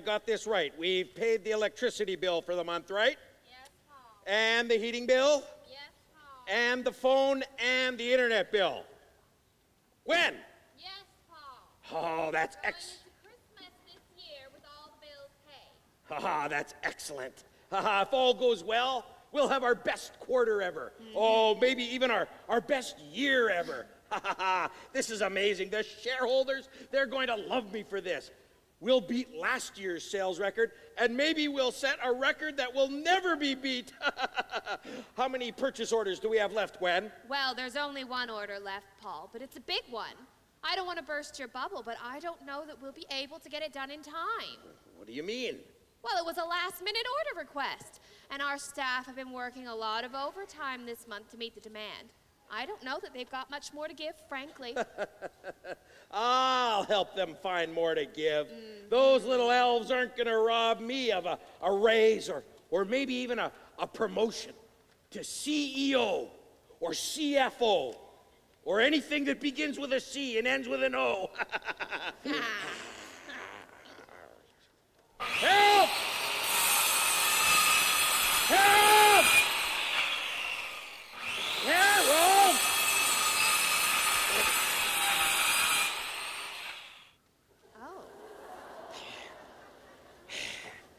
got this right. We've paid the electricity bill for the month, right? Yes, Paul. And the heating bill? Yes, Paul. And the phone and the internet bill. When? Yes, Paul. Oh, that's Going into Christmas this year with all the bills paid. Haha, that's excellent. Haha, if all goes well, we'll have our best quarter ever. Oh, maybe even our best year ever. Haha, this is amazing. The shareholders, they're going to love me for this. We'll beat last year's sales record, and maybe we'll set a record that will never be beat. How many purchase orders do we have left, Gwen? Well, there's only one order left, Paul, but it's a big one. I don't want to burst your bubble, but I don't know that we'll be able to get it done in time. What do you mean? Well, it was a last-minute order request, and our staff have been working a lot of overtime this month to meet the demand. I don't know that they've got much more to give, frankly. I'll help them find more to give. Those little elves aren't going to rob me of a raise or maybe even a promotion to CEO or CFO or anything that begins with a C and ends with an O. Help! Help! Harold! Oh.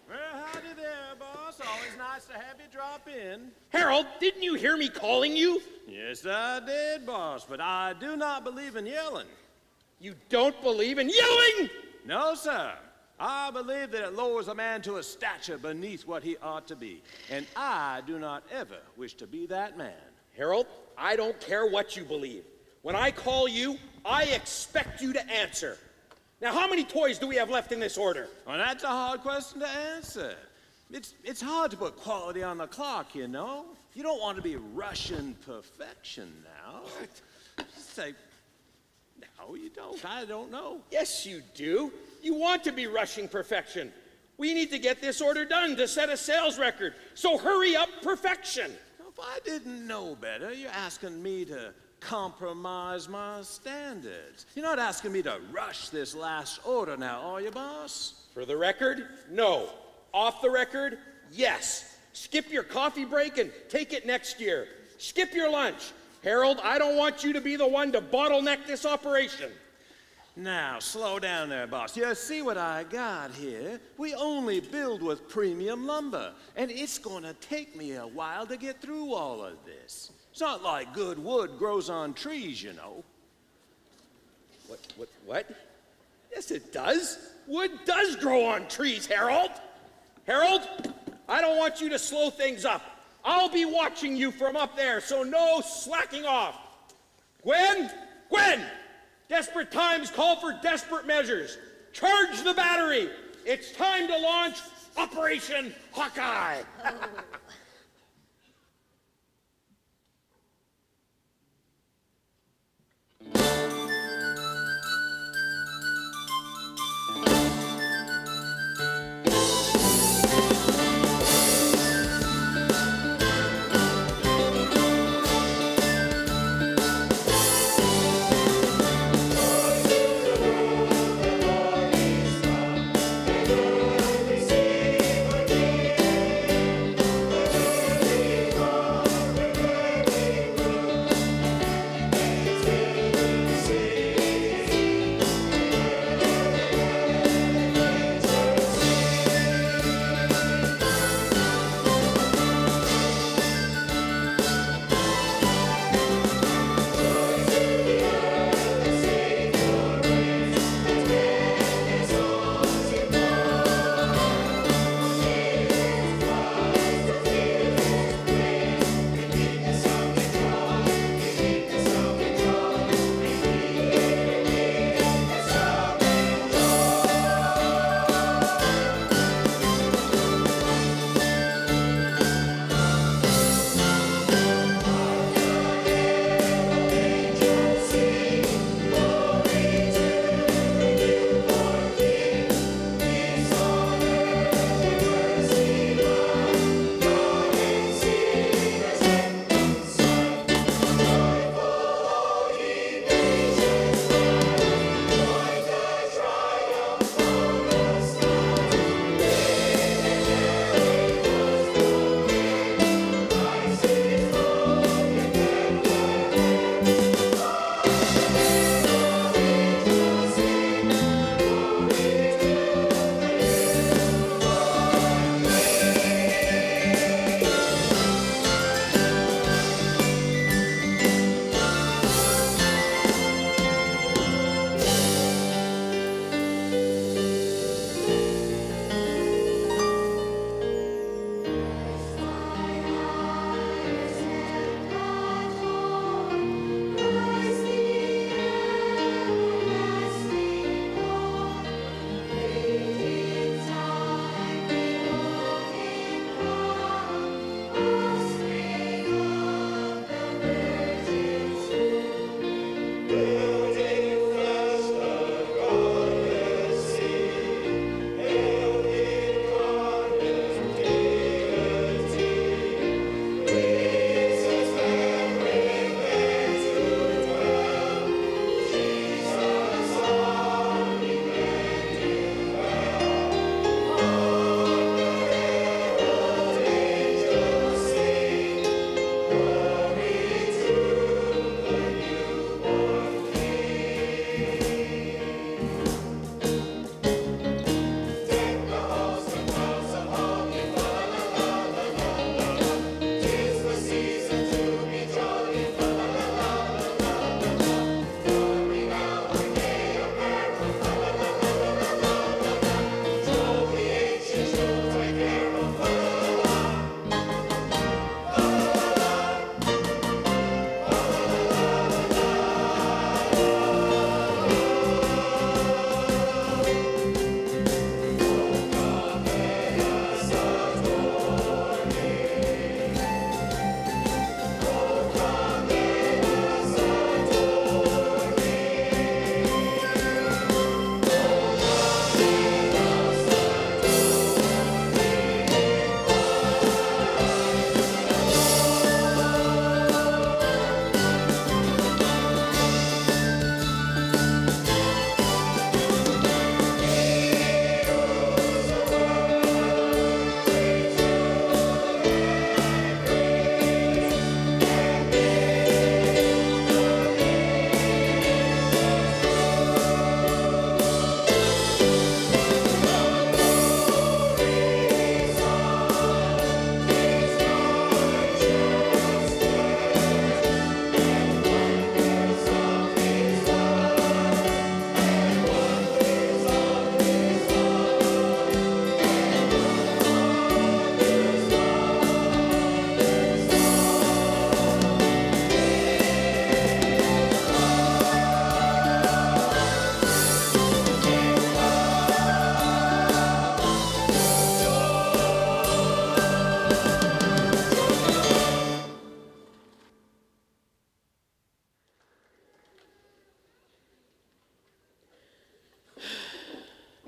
Well, howdy there, boss. Always nice to have you drop in. Harold, didn't you hear me calling you? Yes, I did, boss, but I do not believe in yelling. You don't believe in yelling? No, sir. I believe that it lowers a man to a stature beneath what he ought to be, and I do not ever wish to be that man. Harold, I don't care what you believe. When I call you, I expect you to answer. Now, how many toys do we have left in this order? Well, that's a hard question to answer. It's hard to put quality on the clock, you know. You don't want to be rushing perfection now. Just say, no, you don't. I don't know. Yes, you do. You want to be rushing perfection. We need to get this order done to set a sales record. So hurry up perfection. If I didn't know better, you're asking me to compromise my standards. You're not asking me to rush this last order now, are you, boss? For the record, no. Off the record, yes. Skip your coffee break and take it next year. Skip your lunch. Harold, I don't want you to be the one to bottleneck this operation. Now, slow down there, boss. You see what I got here? We only build with premium lumber, and it's gonna take me a while to get through all of this. It's not like good wood grows on trees, you know. What? Yes, it does. Wood does grow on trees, Harold. Harold, I don't want you to slow things up. I'll be watching you from up there, so no slacking off. Gwen! Gwen! Desperate times call for desperate measures. Charge the battery. It's time to launch Operation Hawkeye.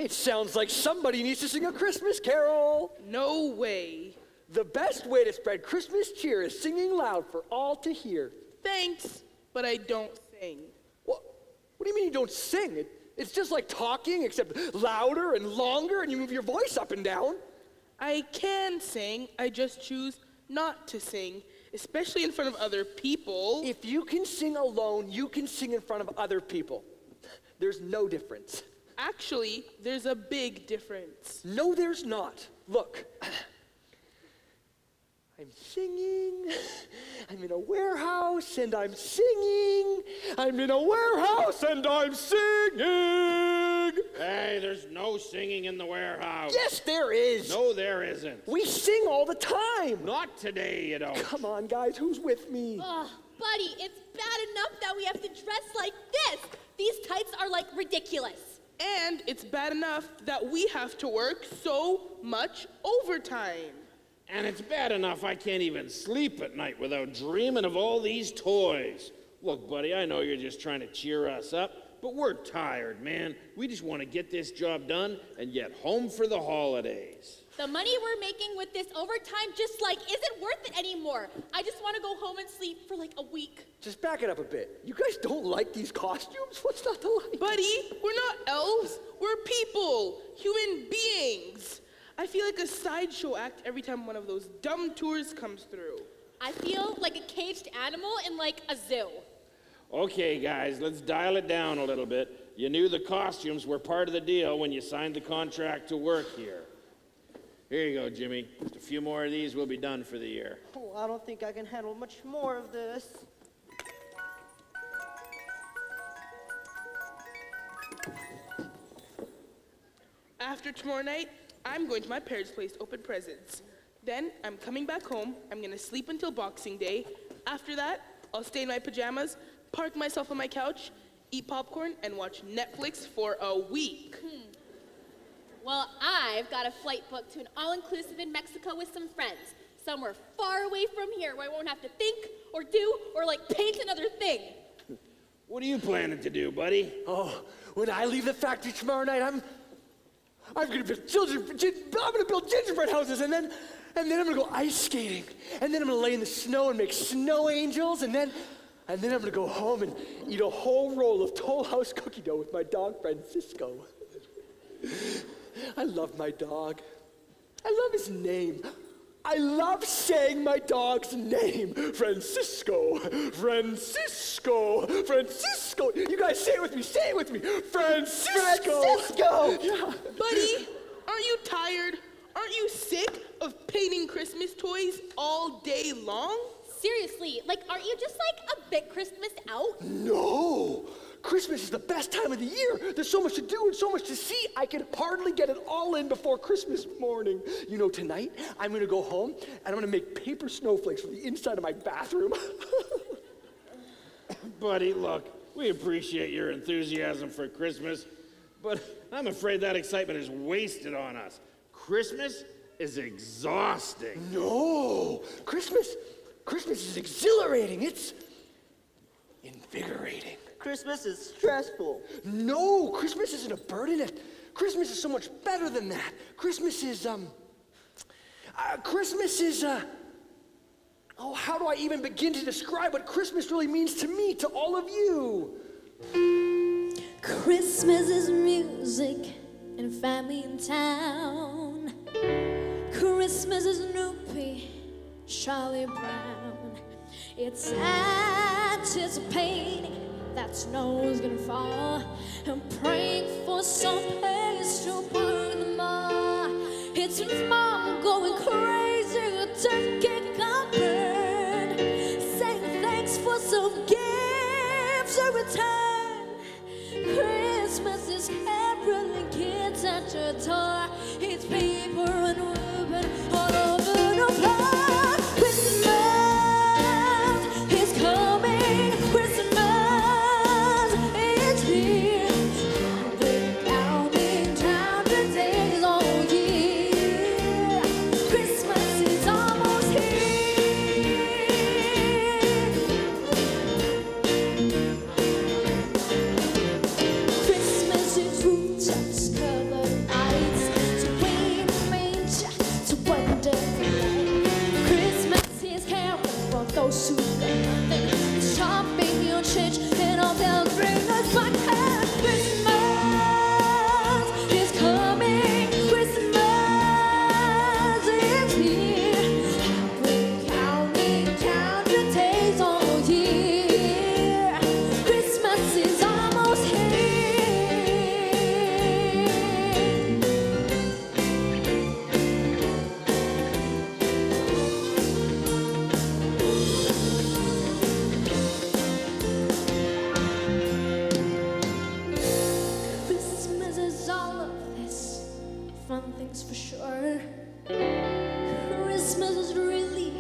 It sounds like somebody needs to sing a Christmas carol. No way. The best way to spread Christmas cheer is singing loud for all to hear. Thanks, but I don't sing. What do you mean you don't sing? It's just like talking, except louder and longer, and you move your voice up and down. I can sing, I just choose not to sing, especially in front of other people. If you can sing alone, you can sing in front of other people. There's no difference. Actually, there's a big difference. No, there's not. Look. I'm singing, I'm in a warehouse and I'm singing, I'm in a warehouse and I'm singing. Hey, there's no singing in the warehouse. Yes, there is. No, there isn't. We sing all the time. Not today, you don't. Come on, guys, who's with me? Oh, buddy, it's bad enough that we have to dress like this. These tights are like ridiculous. And it's bad enough that we have to work so much overtime. And it's bad enough I can't even sleep at night without dreaming of all these toys. Look, buddy, I know you're just trying to cheer us up, but we're tired, man. We just want to get this job done and get home for the holidays. The money we're making with this overtime just isn't worth it anymore. I just want to go home and sleep for a week. Just back it up a bit. You guys don't like these costumes? What's not to like? Buddy, we're not elves. We're people, human beings. I feel like a sideshow act every time one of those dumb tours comes through. I feel like a caged animal in a zoo. Okay, guys, let's dial it down a little bit. You knew the costumes were part of the deal when you signed the contract to work here. Here you go, Jimmy. Just a few more of these, we'll be done for the year. Oh, I don't think I can handle much more of this. After tomorrow night, I'm going to my parents' place to open presents. Then I'm coming back home. I'm gonna sleep until Boxing Day. After that, I'll stay in my pajamas, park myself on my couch, eat popcorn, and watch Netflix for a week. Well, I've got a flight booked to an all-inclusive in Mexico with some friends. Somewhere far away from here where I won't have to think or do or paint another thing. What are you planning to do, buddy? Oh, when I leave the factory tomorrow night, I'm gonna build gingerbread houses, and then I'm gonna go ice skating, and then I'm gonna lay in the snow and make snow angels, and then I'm gonna go home and eat a whole roll of Toll House cookie dough with my dog Francisco. I love my dog. I love his name. I love saying my dog's name. Francisco, Francisco, Francisco. You guys say it with me, say it with me. Francisco. Francisco. Yeah. Buddy, aren't you tired? Aren't you sick of painting Christmas toys all day long? Seriously, aren't you just a bit Christmas out? No. Christmas is the best time of the year. There's so much to do and so much to see. I can hardly get it all in before Christmas morning. You know, tonight, I'm going to go home, and I'm going to make paper snowflakes for the inside of my bathroom. Buddy, look, we appreciate your enthusiasm for Christmas, but I'm afraid that excitement is wasted on us. Christmas is exhausting. No. Christmas is exhilarating. It's invigorating. Christmas is stressful. No, Christmas isn't a burden. Christmas is so much better than that. Christmas is, oh, how do I even begin to describe what Christmas really means to me, to all of you? Christmas is music and family in town. Christmas is Snoopy, Charlie Brown. It's anticipating that snow's gonna fall and praying for some place to put them all. It's mom going crazy, a turkey got burned, saying thanks for some gifts in return. Christmas is everything kids at your door. It's paper and ribbon all over the floor. Covered day. Christmas is caroling for those who got nothing. It's chopping your change and all bells ring us back. Christmas is coming. Christmas is here. I've been counting the days all year. Christmas is almost here. Christmas is all of this fun things for sure. Christmas is really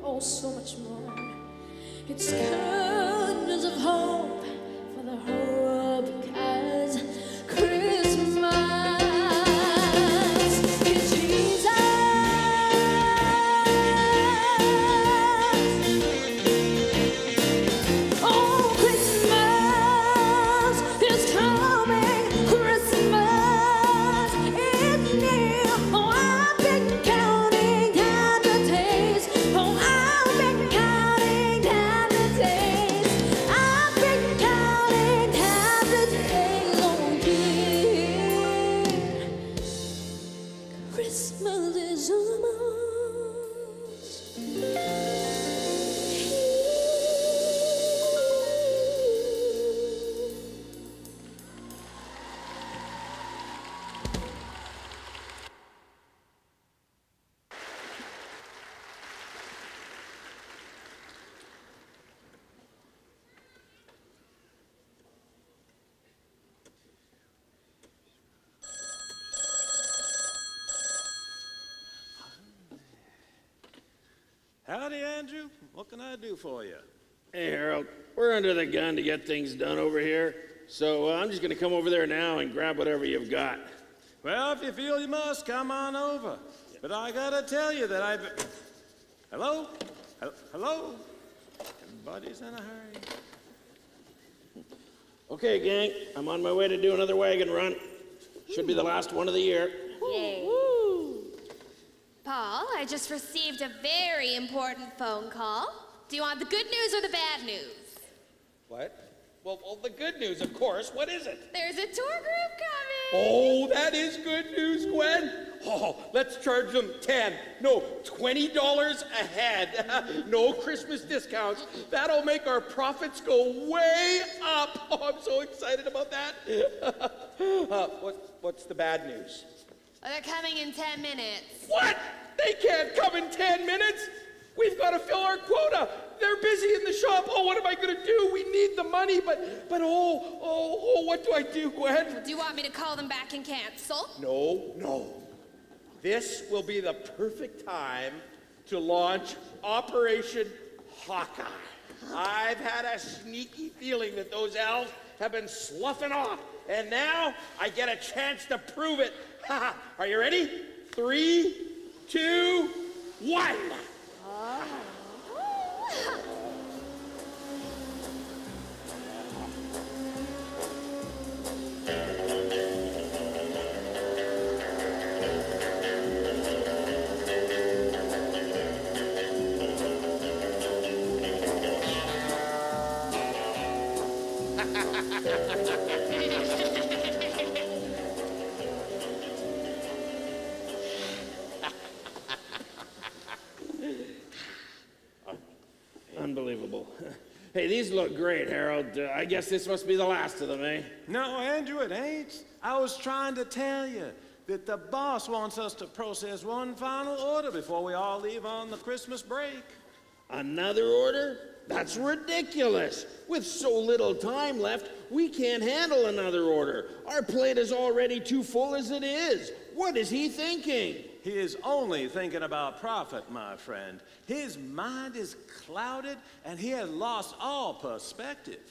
oh so much more. It's goodness of hope for the whole world because Christmas is Jesus. Oh, Christmas is coming. Christmas is near. Oh, I've been counting down the days. Oh, I've been counting down the days. I've been counting down the days all year. Christmas is almost here. Howdy, Andrew. What can I do for you? Hey, Harold, we're under the gun to get things done over here, so I'm just going to come over there now and grab whatever you've got. Well, if you feel you must, come on over. But I gotta tell you that I've... Hello? Hello? Everybody's in a hurry. Okay, gang, I'm on my way to do another wagon run. Should be the last one of the year. Yay. Paul, I just received a very important phone call. Do you want the good news or the bad news? What? Well, the good news, of course. What is it? There's a tour group coming. Oh, that is good news, Gwen. Oh, let's charge them $20 a head. No Christmas discounts. That'll make our profits go way up. Oh, I'm so excited about that. What's the bad news? Oh, they're coming in 10 minutes. What? They can't come in 10 minutes? We've got to fill our quota. They're busy in the shop. Oh, what am I going to do? We need the money, but what do I do, Gwen? Do you want me to call them back and cancel? No. This will be the perfect time to launch Operation Hawkeye. I've had a sneaky feeling that those elves have been sloughing off, and now I get a chance to prove it. Are you ready? 3, 2, 1. Unbelievable. Hey, these look great, Harold. I guess this must be the last of them, eh? No, Andrew, it ain't. I was trying to tell you that the boss wants us to process one final order before we all leave on the Christmas break. Another order? That's ridiculous. With so little time left, we can't handle another order. Our plate is already too full as it is. What is he thinking? He is only thinking about profit, my friend. His mind is clouded, and he has lost all perspective.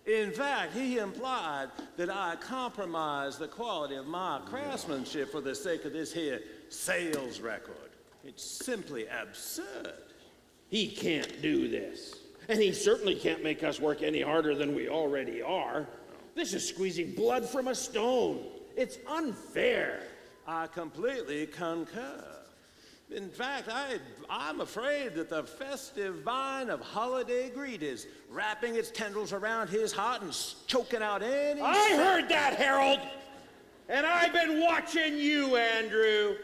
In fact, he implied that I compromised the quality of my craftsmanship for the sake of this here sales record. It's simply absurd. He can't do this. And he certainly can't make us work any harder than we already are. This is squeezing blood from a stone. It's unfair. I completely concur. In fact, I'm afraid that the festive vine of holiday greed is wrapping its tendrils around his heart and choking out any... I heard that, Harold! And I've been watching you, Andrew.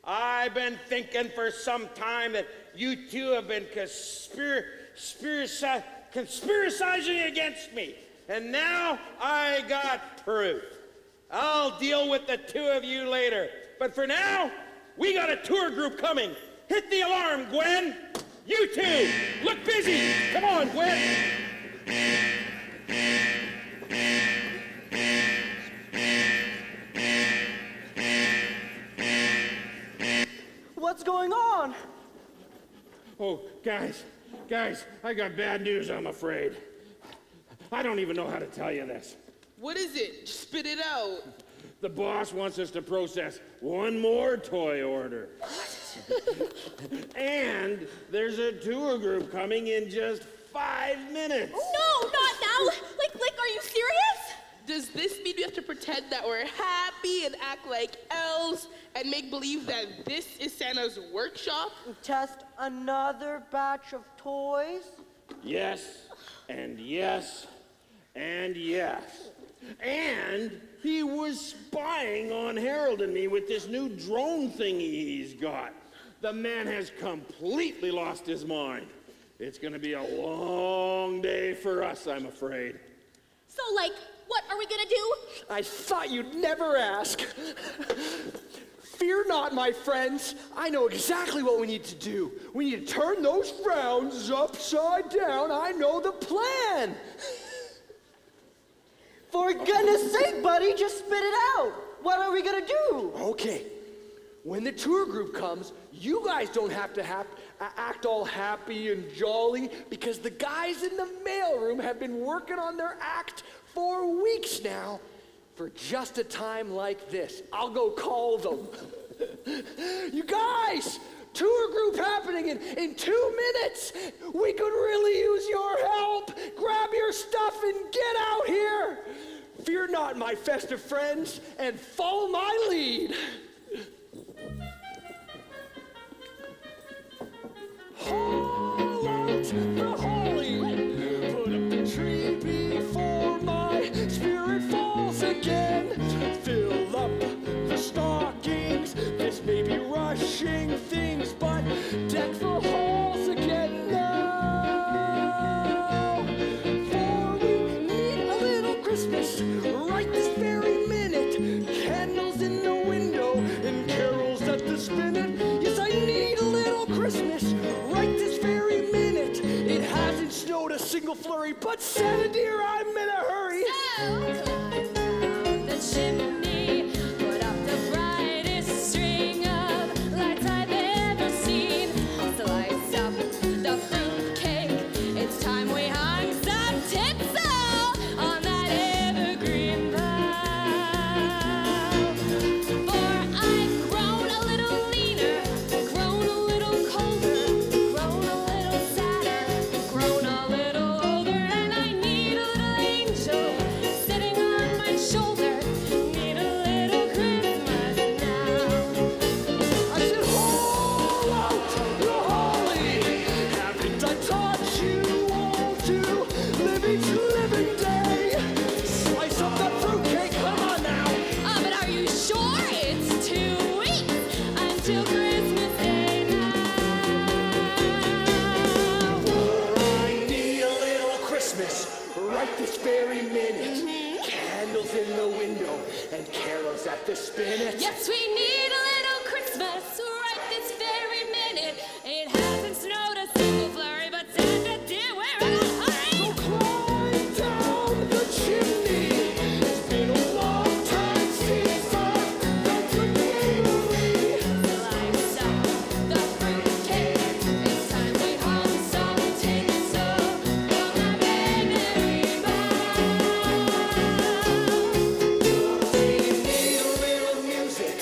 I've been thinking for some time that you two have been conspiracizing against me. And now I got proof. I'll deal with the two of you later. But for now, we got a tour group coming. Hit the alarm, Gwen. You two, look busy. Come on, Gwen. What's going on? Oh, guys, I got bad news, I'm afraid. I don't even know how to tell you this. What is it? Just spit it out. The boss wants us to process one more toy order. And there's a tour group coming in just 5 minutes. No, not now. Like, are you serious? Does this mean we have to pretend that we're happy and act like elves and make believe that this is Santa's workshop? Test another batch of toys? Yes, and yes, and yes. And he was spying on Harold and me with this new drone thingy he's got. The man has completely lost his mind. It's gonna be a long day for us, I'm afraid. So, like, what are we gonna do? I thought you'd never ask. Fear not, my friends. I know exactly what we need to do. We need to turn those frowns upside down. I know the plan. For goodness sake, buddy, just spit it out. What are we gonna do? Okay. When the tour group comes, you guys don't have to act all happy and jolly because the guys in the mailroom have been working on their act for weeks now. For just a time like this, I'll go call them. You guys, tour group happening in 2 minutes. We could really use your help. Grab your stuff and get out here. Fear not, my festive friends, and follow my lead. Haul out the holly, put up the tree before my spirit falls again. Fill up the stockings, this may be rushing things, but deck the halls again now. For we need a little Christmas right this very minute. Candles in the window and carols at the spinet. Yes, I need a little Christmas right this very minute. It hasn't snowed a single flurry, but Santa dear, I'm in a hurry. So climb down the chimney, put up the brightest string of lights I've ever seen. Slice up the fruitcake, it's time we hung some tinsel on that evergreen bough. For I've grown a little leaner, grown a little colder, grown a little sadder, grown a little older, and I need a little angel sitting on my shoulder. Need a little Christmas now. I said, haul out the holly. Haven't I taught you all to live each living day? Slice up that fruitcake, come on now. But are you sure it's 2 weeks until Christmas Day now? For I need a little Christmas right this very minute. Candles in the window and carols at the spinet. Yes, we need a little Christmas right this very minute. It hasn't snowed a single flurry, but Santa dear, we're in a hurry. Climb down the chimney. It's been a long time since I've felt the memory. Slice up the fruitcake. It's time we hung some tinsel on that evergreen bough. We need a little music.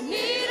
Need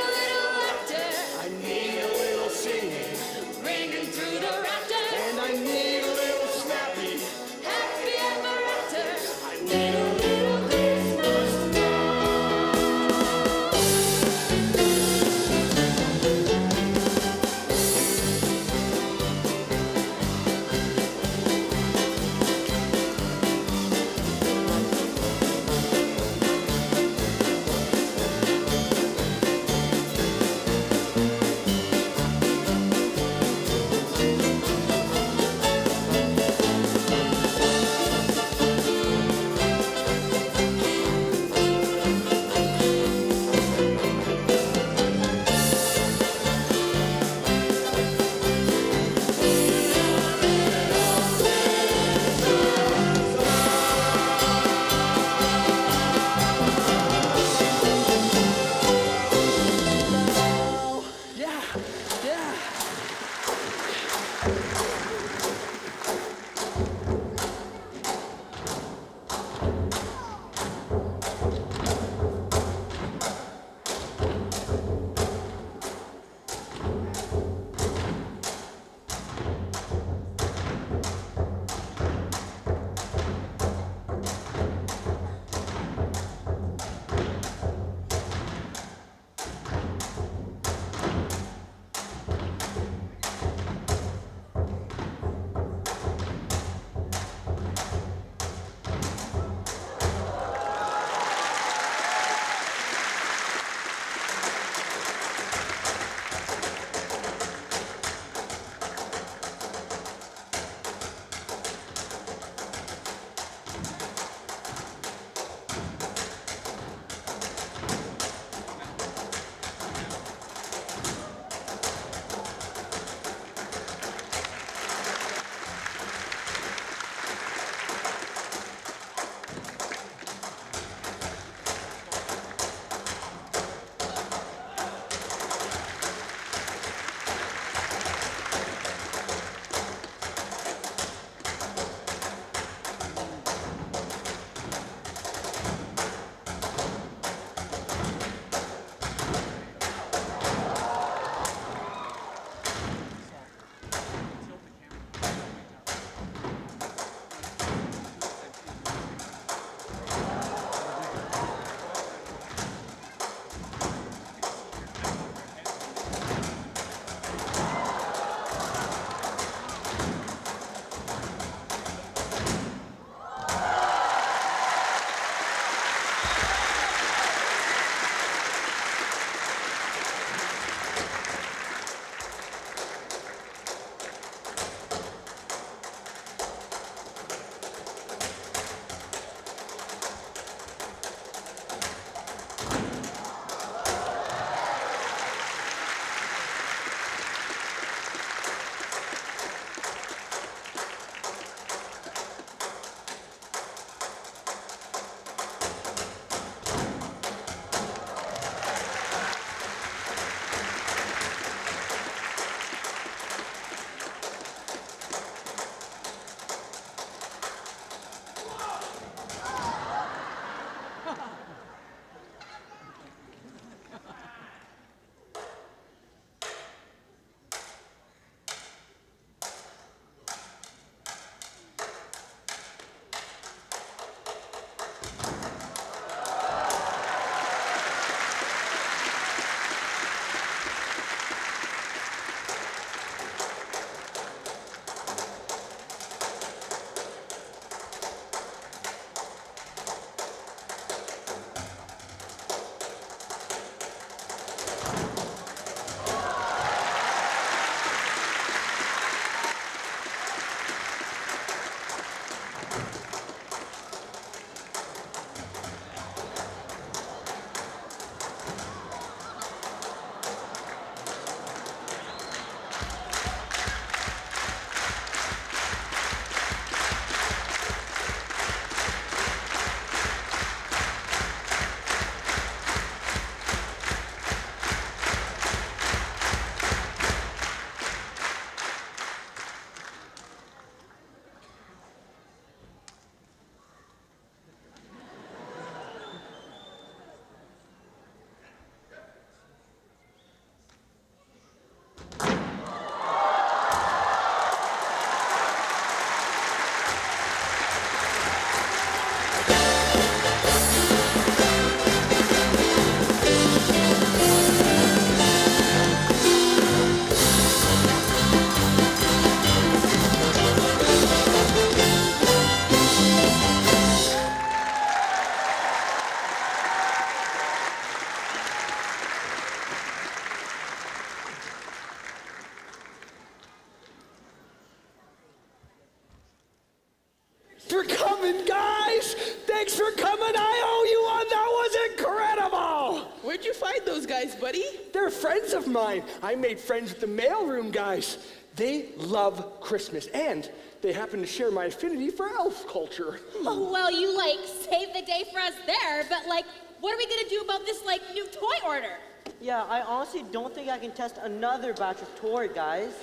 coming, guys. Thanks for coming. I owe you one. That was incredible. Where'd you find those guys, buddy? They're friends of mine. I made friends with the mailroom guys. They love Christmas, and they happen to share my affinity for elf culture. Oh, well, you, like, saved the day for us there, but, like, what are we gonna do about this, like, new toy order? Yeah, I honestly don't think I can test another batch of toy, guys.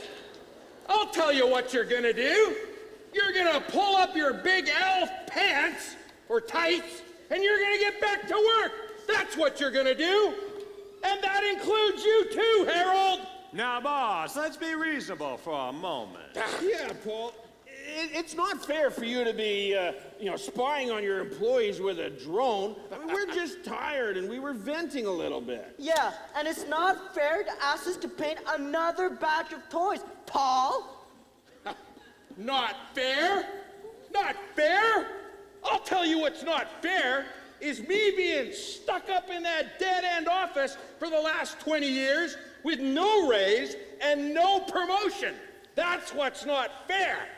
I'll tell you what you're gonna do. You're gonna pull up your big elf pants or tights, and you're gonna get back to work. That's what you're gonna do. And that includes you too, Harold. Now, boss, let's be reasonable for a moment. Yeah, Paul. It's not fair for you to be, spying on your employees with a drone. I mean, we're just tired and we were venting a little bit. Yeah, and it's not fair to ask us to paint another batch of toys, Paul. Not fair? Not fair? I'll tell you what's not fair is me being stuck up in that dead-end office for the last 20 years with no raise and no promotion. That's what's not fair.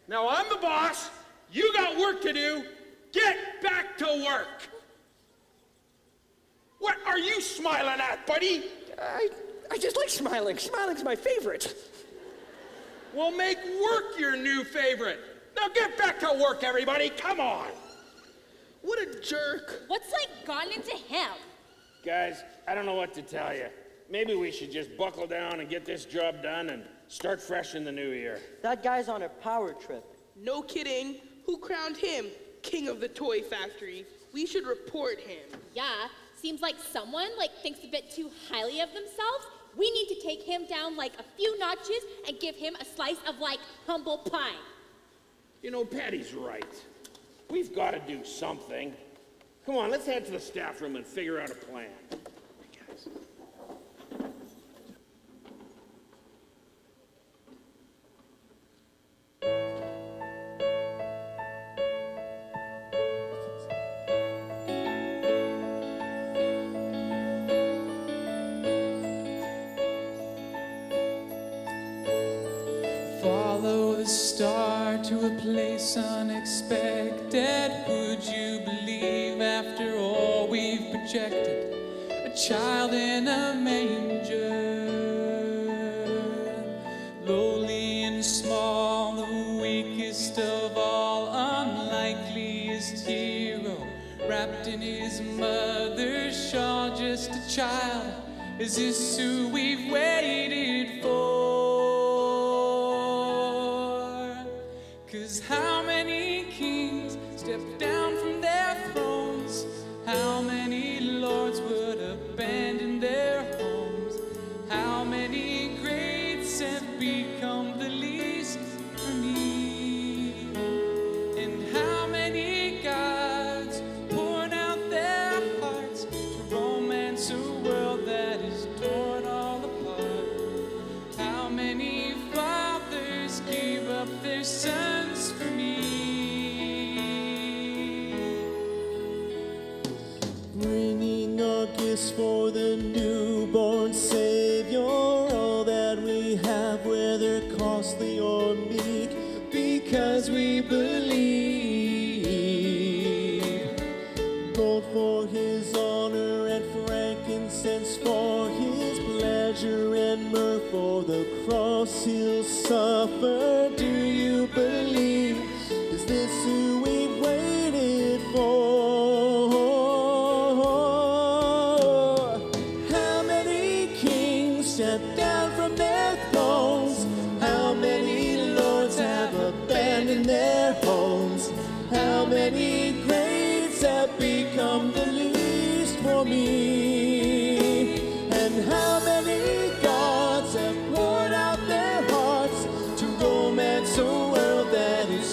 Now, I'm the boss. You got work to do. Get back to work. What are you smiling at, buddy? I just like smiling. Smiling's my favorite. Well, make work your new favorite. Now get back to work, everybody. Come on. What a jerk. What's, like, gone into him? Guys, I don't know what to tell you. Maybe we should just buckle down and get this job done and start fresh in the new year. That guy's on a power trip. No kidding. Who crowned him king of the toy factory? We should report him. Yeah, seems like someone, like, thinks a bit too highly of themselves. We need to take him down, like, a few notches and give him a slice of, like, humble pie. You know, Patty's right. We've got to do something. Come on, let's head to the staff room and figure out a plan. Follow the star to a place unexpected. Would you believe after all we've projected? A child in a manger, lowly and small, the weakest of all, unlikeliest hero, wrapped in his mother's shawl, just a child. Is this who we've waited for? 'Cause how many kings stepped down from their thrones? How many lords would abandon their homes? How many greats have become the least for me? And how many gods poured out their hearts to romance a world that is torn all apart? How many fathers gave up their sons for me? Bringing our gifts for the newborn Savior, all that we have, whether costly or meek, because we believe. Gold for his honor and frankincense for his pleasure, and myrrh for the cross he'll suffer. Do you believe? Is this who we've waited for? How many kings stepped down from their thrones? How many lords have abandoned their homes? How many greats have become the least for me? And how many gods have poured out their hearts to romance a world that is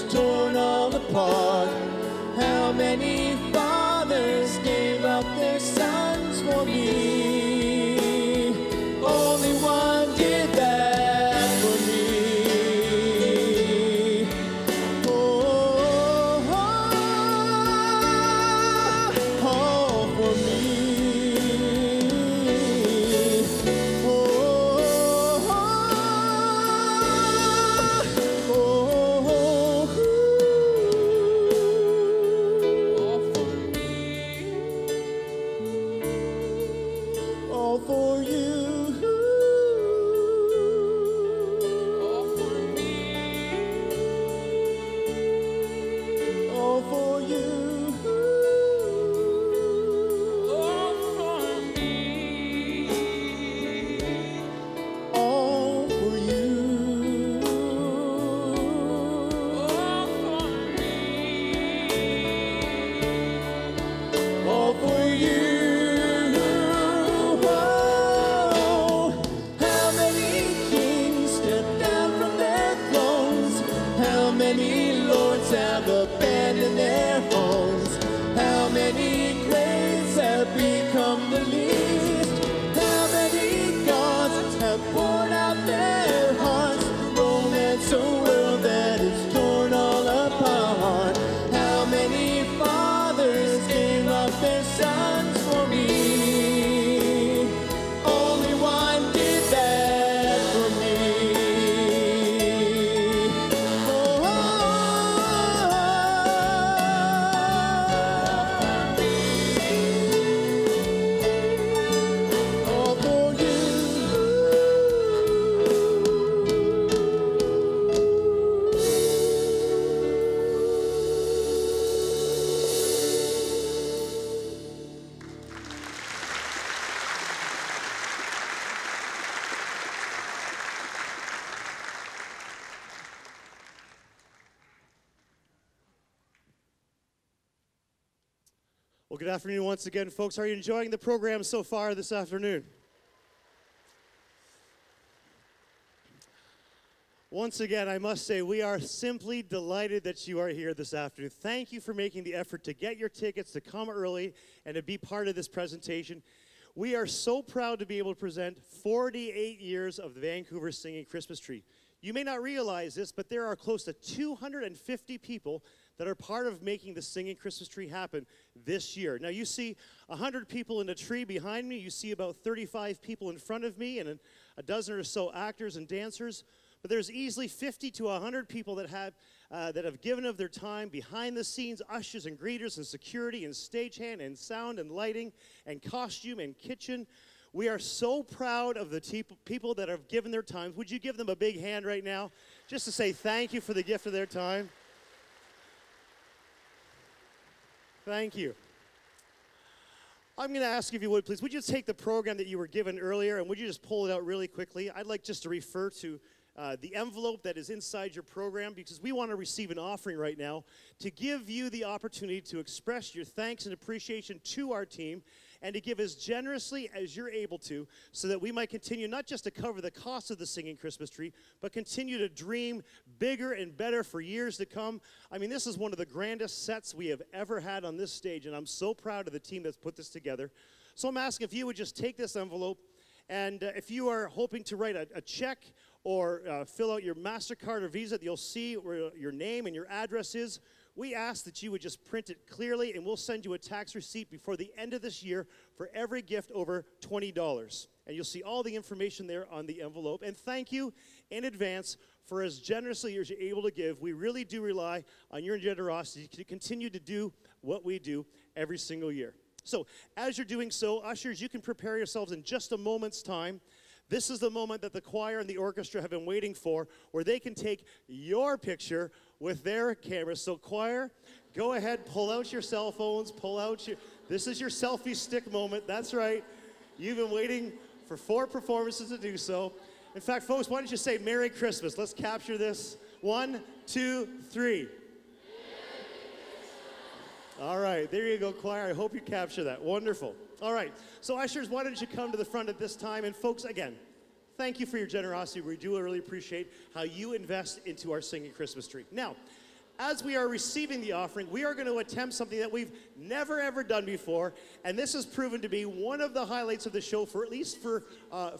many lords have abandoned their homes? How many graves have become the least? How many gods have poured out their hearts? Romance a world that is torn all apart. How many fathers gave up their sons for me? Only one did that for me. Oh, all for you. Well, good afternoon once again, folks. Are you enjoying the program so far this afternoon? Once again, I must say, we are simply delighted that you are here this afternoon. Thank you for making the effort to get your tickets, to come early, and to be part of this presentation. We are so proud to be able to present 48 years of the Vancouver Singing Christmas Tree. You may not realize this, but there are close to 250 people that are part of making the Singing Christmas Tree happen this year. Now, you see 100 people in the tree behind me. You see about 35 people in front of me and a dozen or so actors and dancers. But there's easily 50 to 100 people that have given of their time behind the scenes, ushers and greeters and security and stagehand and sound and lighting and costume and kitchen. We are so proud of the people that have given their time. Would you give them a big hand right now just to say thank you for the gift of their time? Thank you. I'm going to ask if you would, please, would you take the program that you were given earlier and would you just pull it out really quickly? I'd like just to refer to the envelope that is inside your program because we want to receive an offering right now to give you the opportunity to express your thanks and appreciation to our team and to give as generously as you're able to so that we might continue not just to cover the cost of the Singing Christmas Tree, but continue to dream bigger and better for years to come. I mean, this is one of the grandest sets we have ever had on this stage, and I'm so proud of the team that's put this together. So I'm asking if you would just take this envelope, and if you are hoping to write a check or fill out your MasterCard or Visa, you'll see where your name and your address is. We ask that you would just print it clearly, and we'll send you a tax receipt before the end of this year for every gift over $20. And you'll see all the information there on the envelope. And thank you in advance for as generously as you're able to give. We really do rely on your generosity to continue to do what we do every single year. So as you're doing so, ushers, you can prepare yourselves in just a moment's time. This is the moment that the choir and the orchestra have been waiting for, where they can take your picture with their cameras. So choir, go ahead, pull out your cell phones, this is your selfie stick moment. That's right. You've been waiting for 4 performances to do so. In fact, folks, why don't you say Merry Christmas? Let's capture this. 1, 2, 3. All right, there you go, choir. I hope you capture that. Wonderful. All right, so ushers, why don't you come to the front at this time? And folks, again, thank you for your generosity. We do really appreciate how you invest into our Singing Christmas Tree. Now, as we are receiving the offering, we are going to attempt something that we've never, ever done before, and this has proven to be one of the highlights of the show, for at least for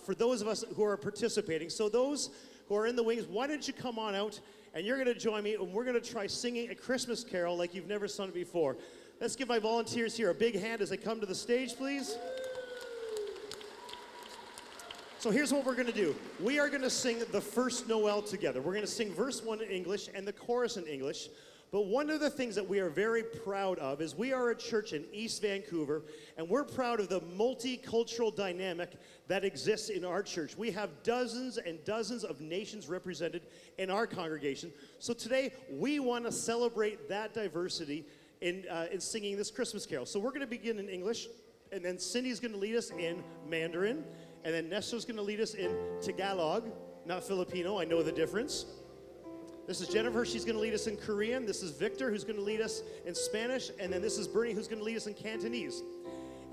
those of us who are participating. So those who are in the wings, why don't you come on out, and you're going to join me, and we're going to try singing a Christmas carol like you've never sung it before. Let's give my volunteers here a big hand as they come to the stage, please. So here's what we're going to do. We are going to sing the first Noel together. We're going to sing verse 1 in English and the chorus in English. But one of the things that we are very proud of is we are a church in East Vancouver, and we're proud of the multicultural dynamic that exists in our church. We have dozens and dozens of nations represented in our congregation. So today, we want to celebrate that diversity in singing this Christmas carol. So we're going to begin in English, and then Cindy's going to lead us in Mandarin, and then Nestor's going to lead us in Tagalog, not Filipino, I know the difference. This is Jennifer, she's going to lead us in Korean. This is Victor, who's going to lead us in Spanish, and then this is Bernie, who's going to lead us in Cantonese.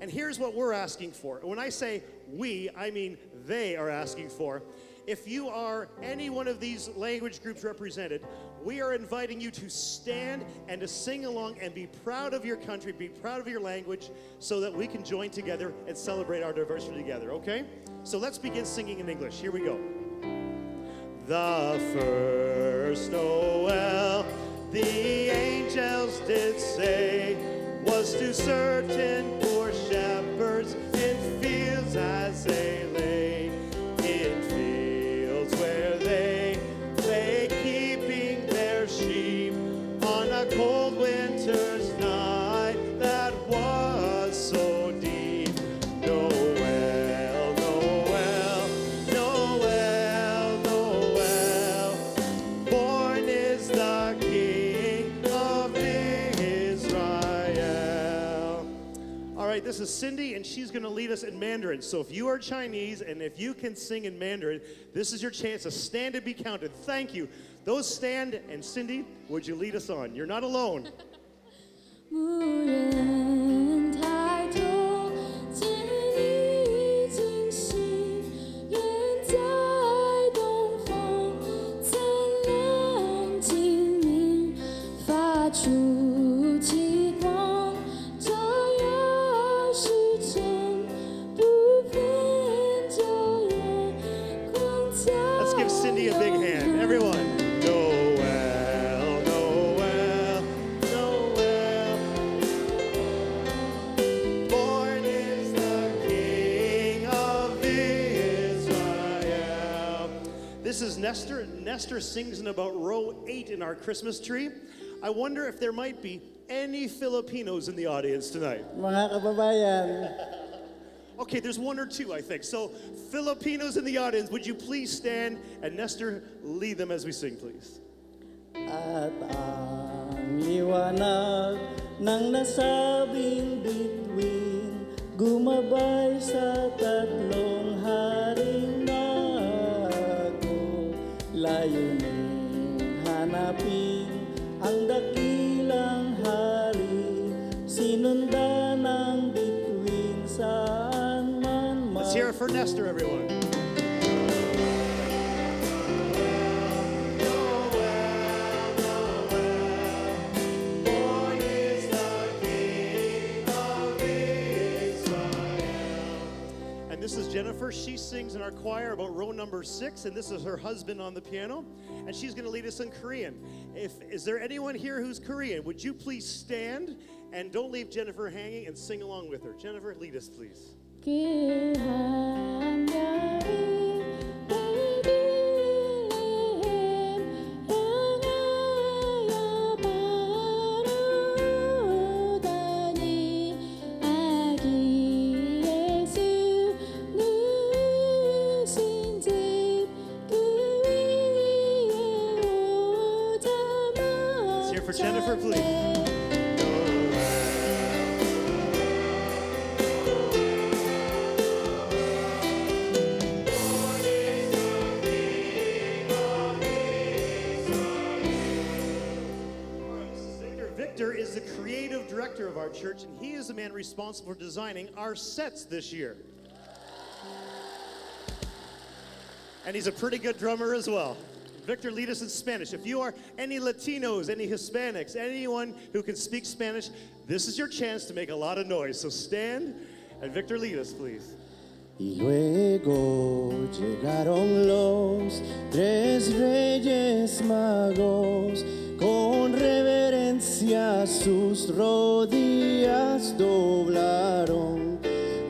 And here's what we're asking for. When I say we, I mean they are asking for, if you are any one of these language groups represented, we are inviting you to stand and to sing along and be proud of your country, be proud of your language, so that we can join together and celebrate our diversity together, okay? So let's begin singing in English. Here we go. The first Noel, the angels did say, was to certain poor shepherds in fields as they lay, in fields where they lay keeping their sheep on a cold winter's night that was so deep. Noel, Noel, Noel, Noel, born is the King of Israel. All right, this is Cindy, and she's going to lead us in Mandarin. So if you are Chinese and if you can sing in Mandarin, this is your chance to stand and be counted. Thank you. Those stand, and Cindy, would you lead us on? You're not alone. 无人抬头见你惊喜，远在东方灿烂精灵，发出奇光，照耀世间，不偏照眼光照。 Let's give Cindy a big hand. Everyone. Noel, Noel, Noel. Born is the King of Israel. This is Nestor. Nestor sings in about row 8 in our Christmas tree. I wonder if there might be any Filipinos in the audience tonight. Mga kababayan, Okay, there's one or two, I think. So, Filipinos in the audience, would you please stand and Nestor lead them as we sing, please? at ang liwanag ng nasabing bituin, gumabay sa tatlong haring nago, layunin hanapin ang dakilang hari, sinundan ang bituin saan man Let's hear it for Nestor, everyone. And this is Jennifer. She sings in our choir about row number 6, and this is her husband on the piano, and she's going to lead us in Korean. Is there anyone here who's Korean? Would you please stand and don't leave Jennifer hanging and sing along with her? Jennifer, lead us, please. 귀한 별이 베들레헴 향하여 바라오다니 아기 예수 누신 집 그 위에 오자마자 Let's hear it for Jennifer, please. Victor is the creative director of our church, and he is the man responsible for designing our sets this year. And he's a pretty good drummer as well. Victor, lead us in Spanish. If you are any Latinos, any Hispanics, anyone who can speak Spanish, this is your chance to make a lot of noise. So stand, and Victor, lead us, please. Y luego llegaron los tres reyes magos, con reverencia sus rodillas doblaron,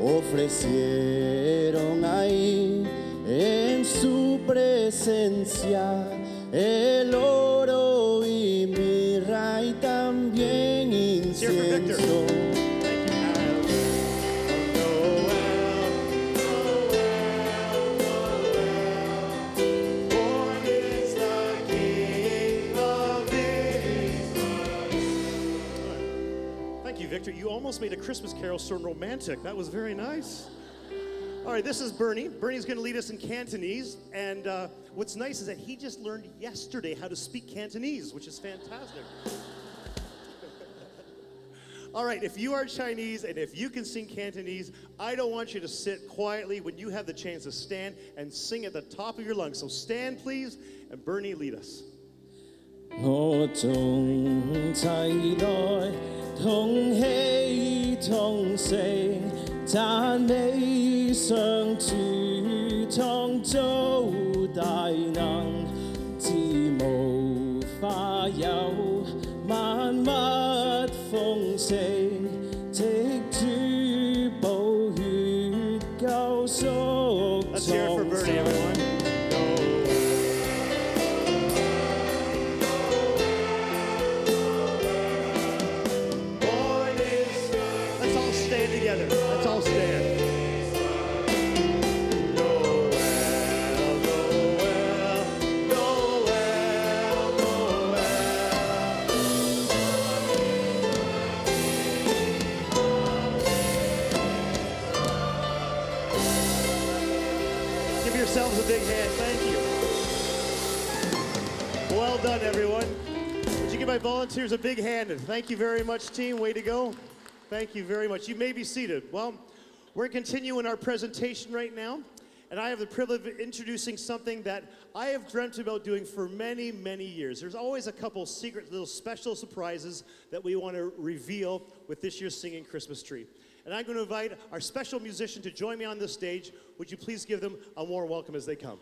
ofrecieron ahí en su presencia el oro y mirra y también incienso. Victor, you almost made a Christmas carol so romantic. That was very nice. All right, this is Bernie. Bernie's going to lead us in Cantonese. And what's nice is that he just learned yesterday how to speak Cantonese, which is fantastic. All right, if you are Chinese and if you can sing Cantonese, I don't want you to sit quietly when you have the chance to stand and sing at the top of your lungs. So stand, please, and Bernie, lead us. 我眾齊來同喜同聲，讚美上主創造大能，自無花有萬物豐盛，藉主寶血救贖 Let's hear it for Bernie, everyone. Let's all stand together. Let's all stand. Give yourselves a big hand. Thank you. Well done, everyone. Would you give my volunteers a big hand? And thank you very much, team. Way to go. Thank you very much. You may be seated. Well, we're continuing our presentation right now, and I have the privilege of introducing something that I have dreamt about doing for many, many years. There's always a couple secret little special surprises that we want to reveal with this year's Singing Christmas Tree. And I'm going to invite our special musician to join me on this stage. Would you please give them a warm welcome as they come?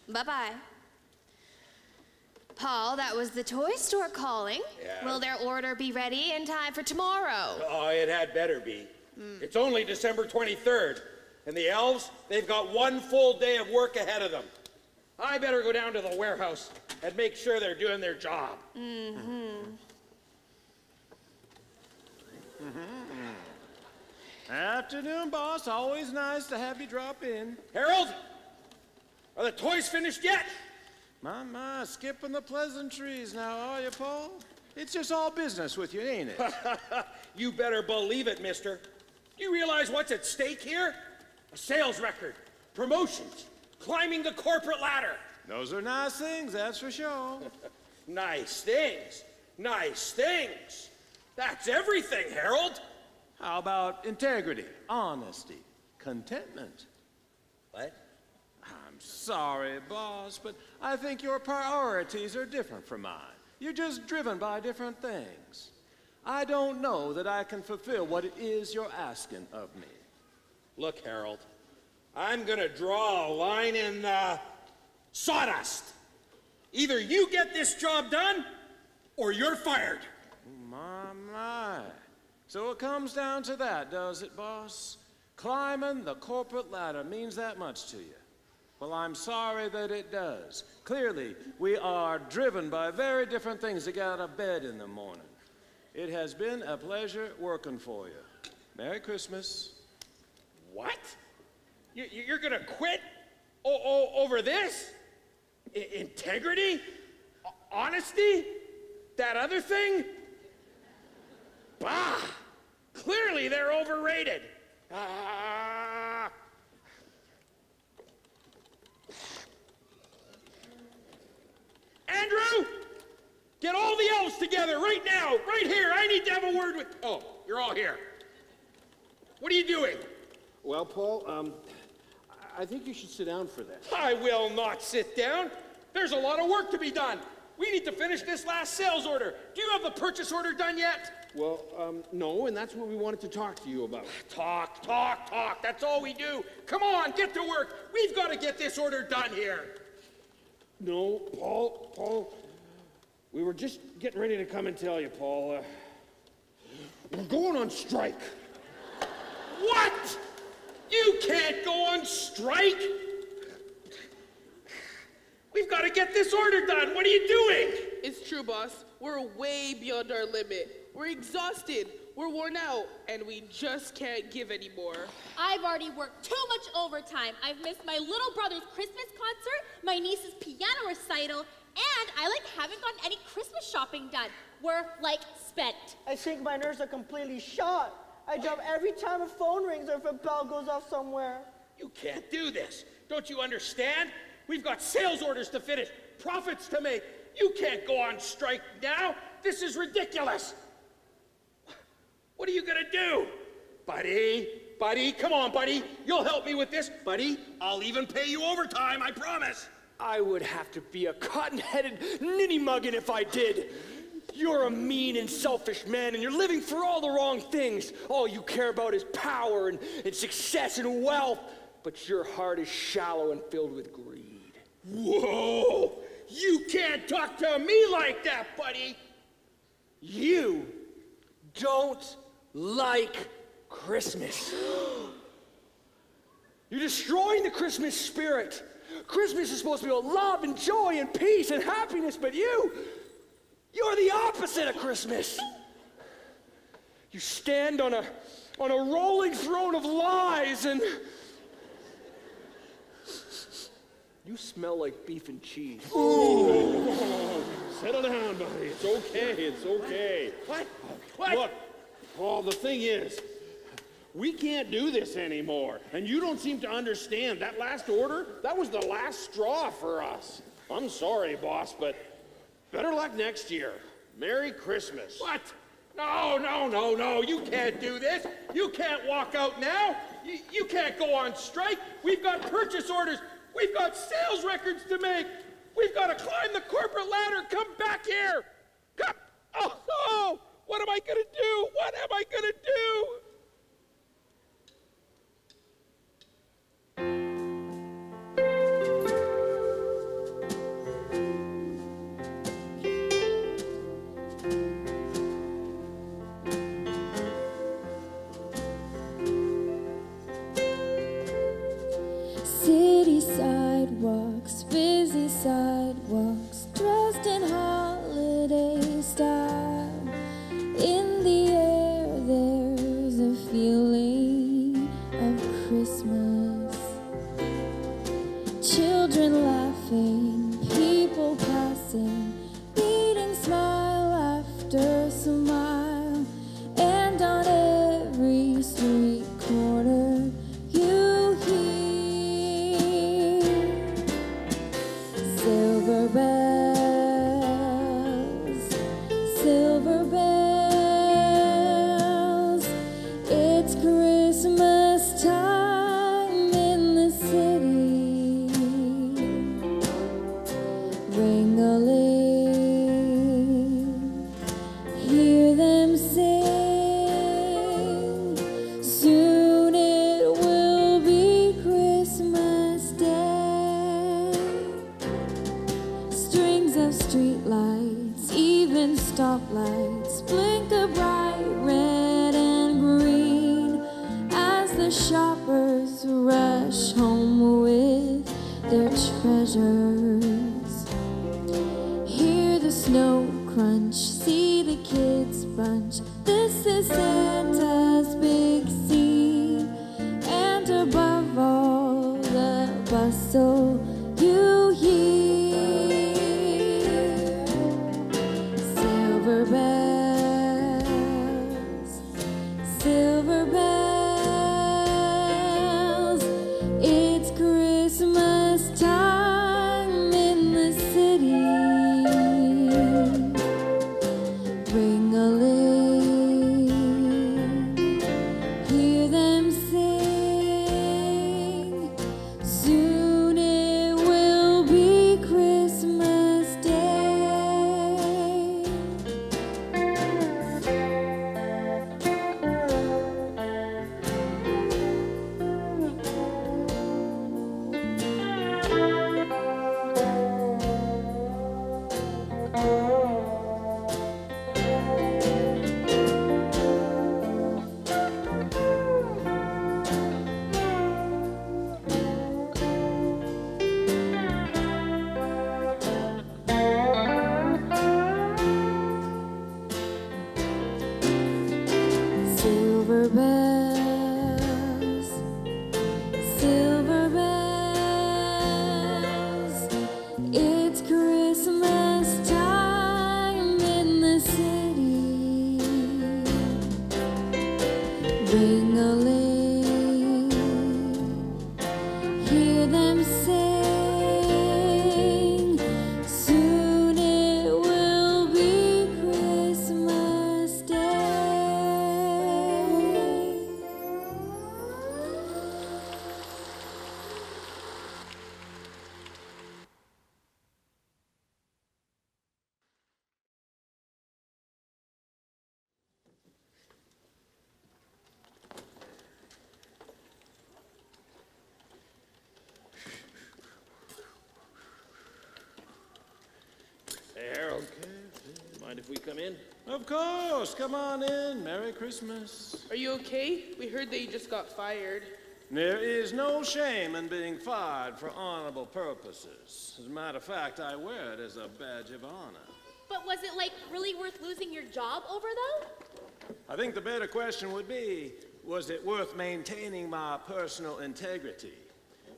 Bye-bye. Paul, that was the toy store calling. Yeah. Will their order be ready in time for tomorrow? Oh, it had better be. It's only December 23rd, and the elves, they've got one full day of work ahead of them. I better go down to the warehouse and make sure they're doing their job. Afternoon, boss. Always nice to have you drop in. Harold, are the toys finished yet? My, skipping the pleasantries now, are you, Paul? It's just all business with you, ain't it? You better believe it, mister. Do you realize what's at stake here? A sales record, promotions, climbing the corporate ladder. Those are nice things, that's for sure. Nice things. Nice things. That's everything, Harold. How about integrity, honesty, contentment? What? I'm sorry, boss, but I think your priorities are different from mine. You're just driven by different things. I don't know that I can fulfill what it is you're asking of me. Look, Harold, I'm gonna draw a line in the sawdust. Either you get this job done, or you're fired. My. So it comes down to that, does it, boss? Climbing the corporate ladder means that much to you. Well, I'm sorry that it does. Clearly, we are driven by very different things to get out of bed in the morning. It has been a pleasure working for you. Merry Christmas. What? You're gonna quit over this? Integrity? Honesty? That other thing? Bah! Clearly they're overrated. Andrew! Get all the elves together right now, right here. I need to have a word with... Oh, you're all here. What are you doing? Well, Paul, I think you should sit down for this. I will not sit down. There's a lot of work to be done. We need to finish this last sales order. Do you have the purchase order done yet? Well, no, and that's what we wanted to talk to you about. Talk. That's all we do. Come on, get to work. We've got to get this order done here. No, Paul, we were just getting ready to come and tell you, Paul, we're going on strike. What? You can't go on strike. We've got to get this order done. What are you doing? It's true, boss. We're way beyond our limit. We're exhausted. We're worn out. And we just can't give anymore. I've already worked too much overtime. I've missed my little brother's Christmas concert, my niece's piano recital, and I haven't gotten any Christmas shopping done. We're spent. I think my nerves are completely shot. I jump every time a phone rings or if a bell goes off somewhere. You can't do this. Don't you understand? We've got sales orders to finish, profits to make. You can't go on strike now. This is ridiculous. What are you gonna do? Buddy, come on, buddy. You'll help me with this. Buddy, I'll even pay you overtime, I promise. I would have to be a cotton-headed ninny-muggin if I did. You're a mean and selfish man, and you're living for all the wrong things. All you care about is power and success and wealth, but your heart is shallow and filled with greed. Whoa! You can't talk to me like that, buddy! You don't like Christmas. You're destroying the Christmas spirit. Christmas is supposed to be about love and joy and peace and happiness, but you're the opposite of Christmas. You stand on a rolling throne of lies, and you smell like beef and cheese. Ooh. Settle down, buddy. It's okay. What? Look, Paul, the thing is, we can't do this anymore. And you don't seem to understand. That last order, that was the last straw for us. I'm sorry, boss, but better luck next year. Merry Christmas. What? No. You can't do this. You can't walk out now. You can't go on strike. We've got purchase orders. We've got sales records to make. We've got to climb the corporate ladder. Come back here. Come. Oh, what am I going to do? What am I going to do? boardwalks, busy sidewalks, dressed in holiday style. In the air there's a feeling of Christmas. Children laughing, people passing, meeting smile after smile. And on every street corner you hear silver bells, silver bells. It's Christmas time in the city. Ring-a-ling, hear them sing. Soon it will be Christmas Day. Strings of streetlights, even stoplights, blink a bright red and green as the shoppers rush home with their treasures. Hear the snow crunch, see the kids bunch. This is Santa's big scene, and above all the bustle you hear silver bells, silver bells. It's Christmas time in the city. Ring-a-ling, hear them sing. Soon it will be Christmas Day. Silver bells, silver bells. It's Christmas time in the city. Ring-a-ling, hear them sing. Soon it will be Christmas Day. Hey, Harold, mind if we come in? Of course, come on in. Merry Christmas. Are you okay? We heard that you just got fired. There is no shame in being fired for honorable purposes. As a matter of fact, I wear it as a badge of honor. But was it, like, really worth losing your job over, though? I think the better question would be, was it worth maintaining my personal integrity?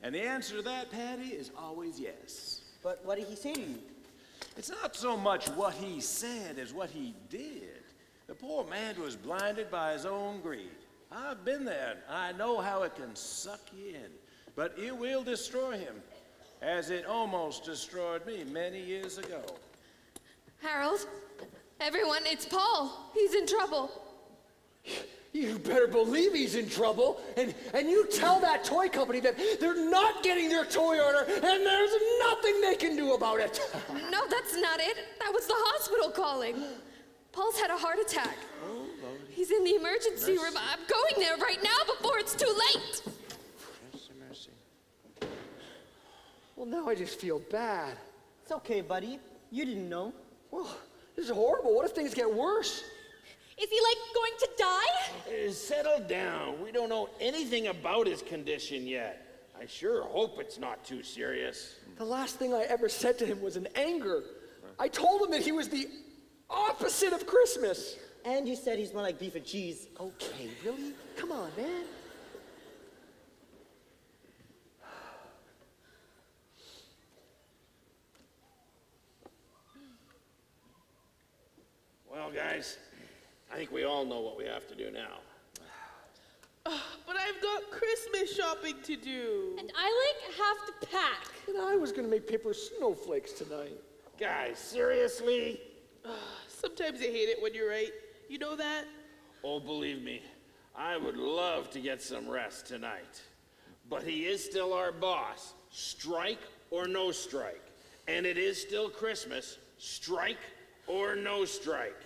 And the answer to that, Patty, is always yes. But what did he say to you? It's not so much what he said as what he did. The poor man was blinded by his own greed. I've been there, and I know how it can suck you in. But it will destroy him, as it almost destroyed me many years ago. Harold, everyone, it's Paul. He's in trouble. You better believe he's in trouble. And you tell that toy company that they're not getting their toy order, and there's nothing they can do about it. No, that's not it. That was the hospital calling. Paul's had a heart attack. Oh, Lord. He's in the emergency room. I'm going there right now before it's too late. Mercy, mercy. Well, now I just feel bad. It's okay, buddy. You didn't know. Well, this is horrible. What if things get worse? Is he, like, going to die? Settle down. We don't know anything about his condition yet. I sure hope it's not too serious. The last thing I ever said to him was in anger. I told him that he was the opposite of Christmas. And you said he's more like beef and cheese. Okay, really? Come on, man. Well, guys, I think we all know what we have to do now. But I've got Christmas shopping to do. And I have to pack. And I was gonna make paper snowflakes tonight. Guys, seriously? Sometimes I hate it when you're right. You know that? Oh, believe me, I would love to get some rest tonight. But he is still our boss, strike or no strike. And it is still Christmas, strike or no strike.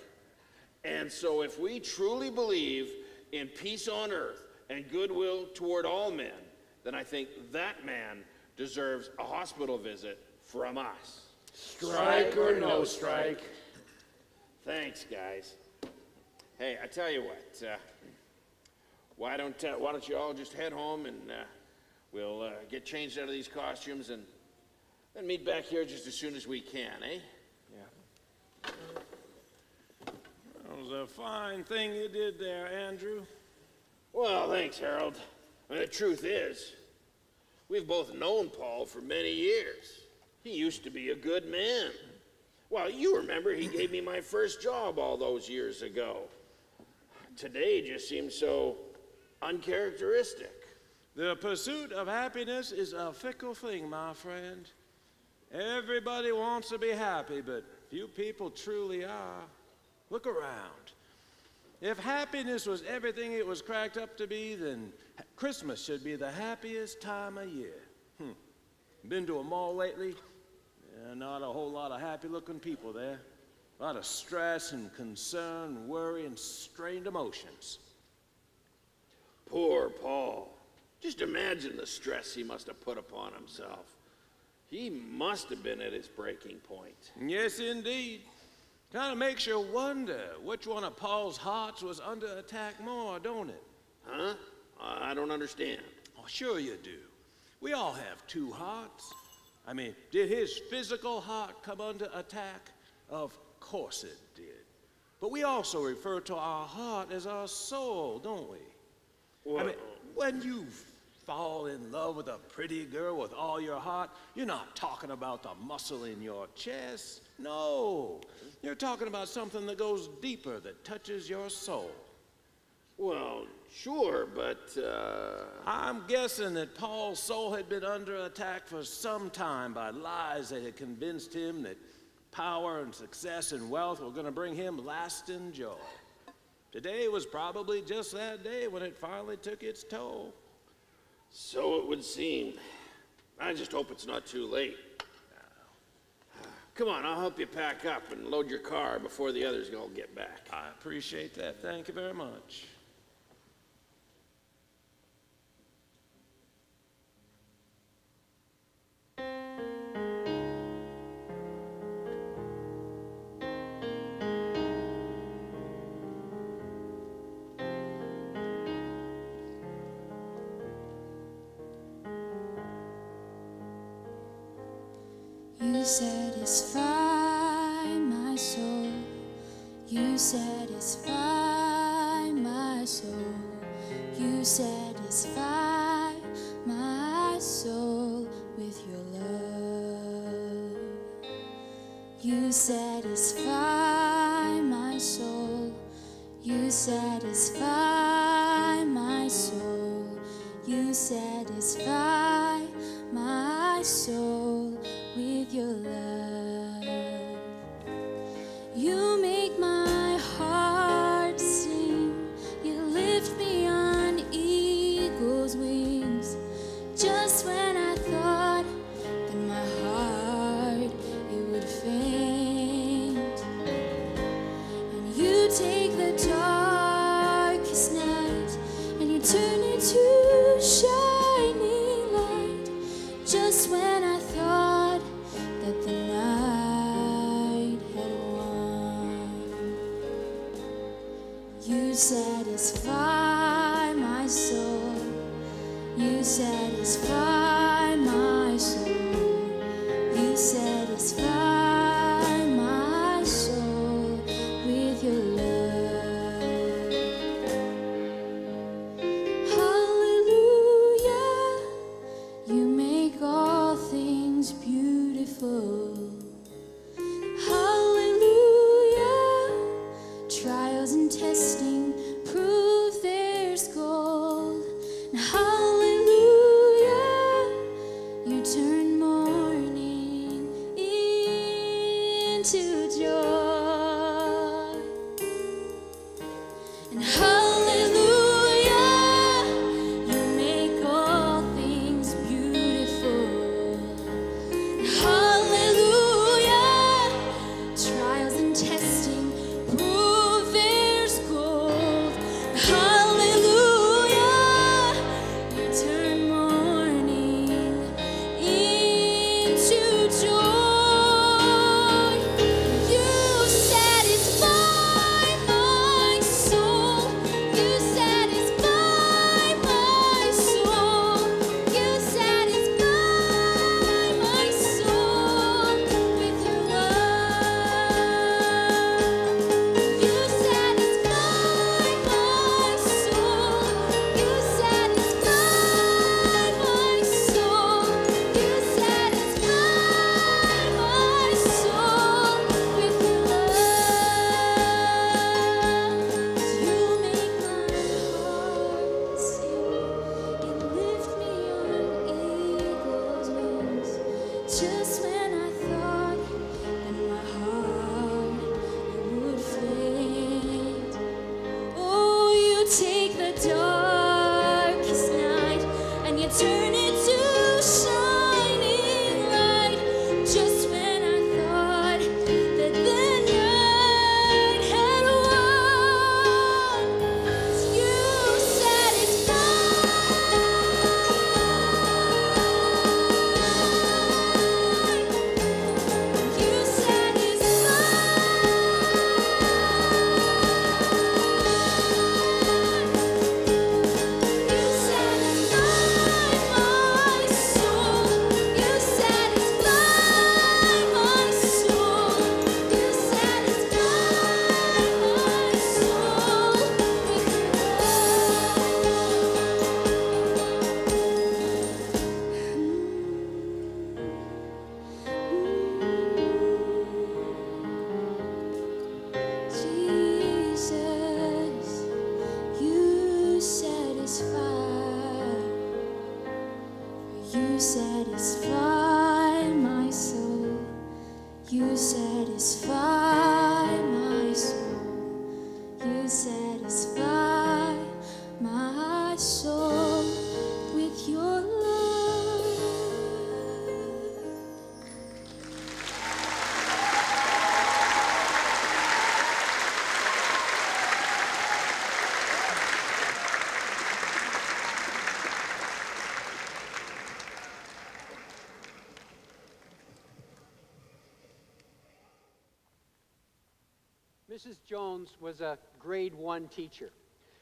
And so if we truly believe in peace on earth and goodwill toward all men, then I think that man deserves a hospital visit from us. Strike or no strike. Thanks, guys. Hey, I tell you what, why don't you all just head home and we'll get changed out of these costumes and then meet back here just as soon as we can, eh? Yeah. That was a fine thing you did there, Andrew. Well, thanks, Harold. I mean, the truth is, we've both known Paul for many years. He used to be a good man. Well, you remember he gave me my first job all those years ago. Today just seems so uncharacteristic. The pursuit of happiness is a fickle thing, my friend. Everybody wants to be happy, but few people truly are. Look around. If happiness was everything it was cracked up to be, then Christmas should be the happiest time of year. Been to a mall lately? Yeah, not a whole lot of happy-looking people there. A lot of stress and concern, worry, and strained emotions. Poor Paul. Just imagine the stress he must have put upon himself. He must have been at his breaking point. Yes, indeed. Kind of makes you wonder which one of Paul's hearts was under attack more, don't it? Huh? I don't understand. Oh, sure you do. We all have two hearts. I mean, did his physical heart come under attack? Of course it did. But we also refer to our heart as our soul, don't we? Well, I mean, when you fall in love with a pretty girl with all your heart, you're not talking about the muscle in your chest. No, you're talking about something that goes deeper, that touches your soul. Well, sure, but, I'm guessing that Paul's soul had been under attack for some time by lies that had convinced him that power and success and wealth were going to bring him lasting joy. Today was probably just that day when it finally took its toll. So it would seem. I just hope it's not too late. Come on, I'll help you pack up and load your car before the others all get back. I appreciate that. Thank you very much. You satisfy my soul. You satisfy my soul. You satisfy my soul with your love. You satisfy my soul. You satisfy my soul. You satisfy my soul with your love. You make my heart sing. You lift me on eagle's wings. Just when I thought that my heart it would faint, and you take the darkest night and you turn it to shining light. Just when I thought that the night had won, you satisfy my soul. You satisfy my soul. You satisfy my soul with your love. Hallelujah. You make all things beautiful. Hallelujah. Trials and testing prove there's gold. And hallelujah, you turn mourning into joy. And hallelujah, you make all things beautiful. And hallelujah, trials and testing prove there's gold. And hallelujah, you turn mourning into joy. You satisfy my soul. You satisfy my soul. You satisfy my soul with your love. You satisfy my soul. You satisfy my soul. You satisfy my soul with your love. You make my heart sing. You lift me on eagle's wings. Just when I thought that my heart would faint. Oh, you take the darkest night and you turn it to shining light. Just when I thought that the night had won, you satisfy. You Jesus, you satisfy. You satisfy my soul. You satisfy my soul. You satisfy my soul with your love. Mrs. Jones was a grade 1 teacher.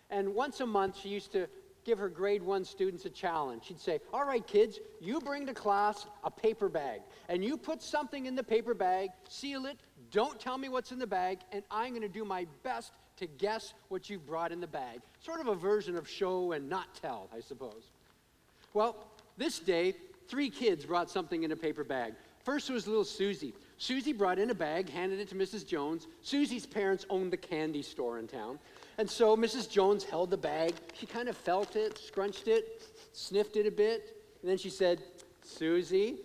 And once a month, she used to give her grade 1 students a challenge. She'd say, all right, kids, you bring to class a paper bag, and you put something in the paper bag, seal it, don't tell me what's in the bag, and I'm going to do my best to guess what you've brought in the bag. Sort of a version of show and not tell, I suppose. Well, this day, 3 kids brought something in a paper bag. First was little Susie. Susie brought in a bag, handed it to Mrs. Jones. Susie's parents owned the candy store in town. And so Mrs. Jones held the bag. She kind of felt it, scrunched it, sniffed it a bit. And then she said, Susie,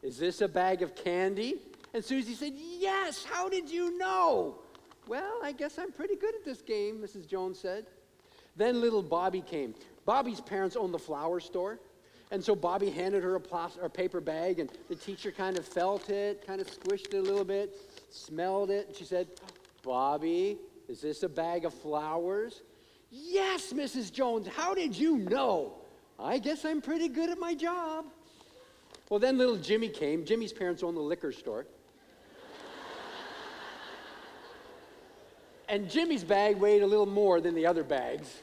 is this a bag of candy? And Susie said, yes, how did you know? Well, I guess I'm pretty good at this game, Mrs. Jones said. Then little Bobby came. Bobby's parents owned the flower store. And so Bobby handed her a paper bag, and the teacher kind of felt it, kind of squished it a little bit, smelled it, and she said, Bobby, is this a bag of flowers? Yes, Mrs. Jones, how did you know? I guess I'm pretty good at my job. Well, then little Jimmy came. Jimmy's parents owned the liquor store. And Jimmy's bag weighed a little more than the other bags.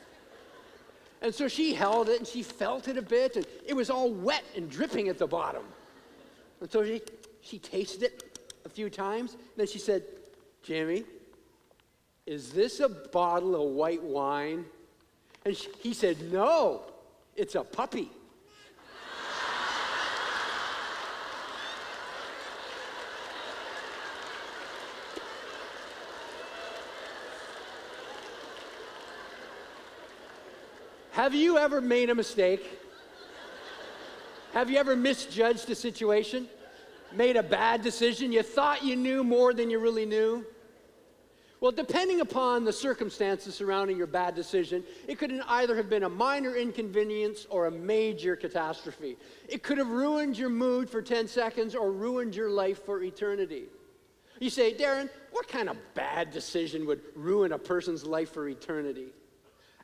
And so she held it and she felt it a bit, and it was all wet and dripping at the bottom. And so she tasted it a few times, and then she said, Jimmy, is this a bottle of white wine? And he said, no, it's a puppy. Have you ever made a mistake? Have you ever misjudged a situation? Made a bad decision? You thought you knew more than you really knew? Well, depending upon the circumstances surrounding your bad decision, it could either have been a minor inconvenience or a major catastrophe. It could have ruined your mood for 10 seconds or ruined your life for eternity. You say, Darren, what kind of bad decision would ruin a person's life for eternity?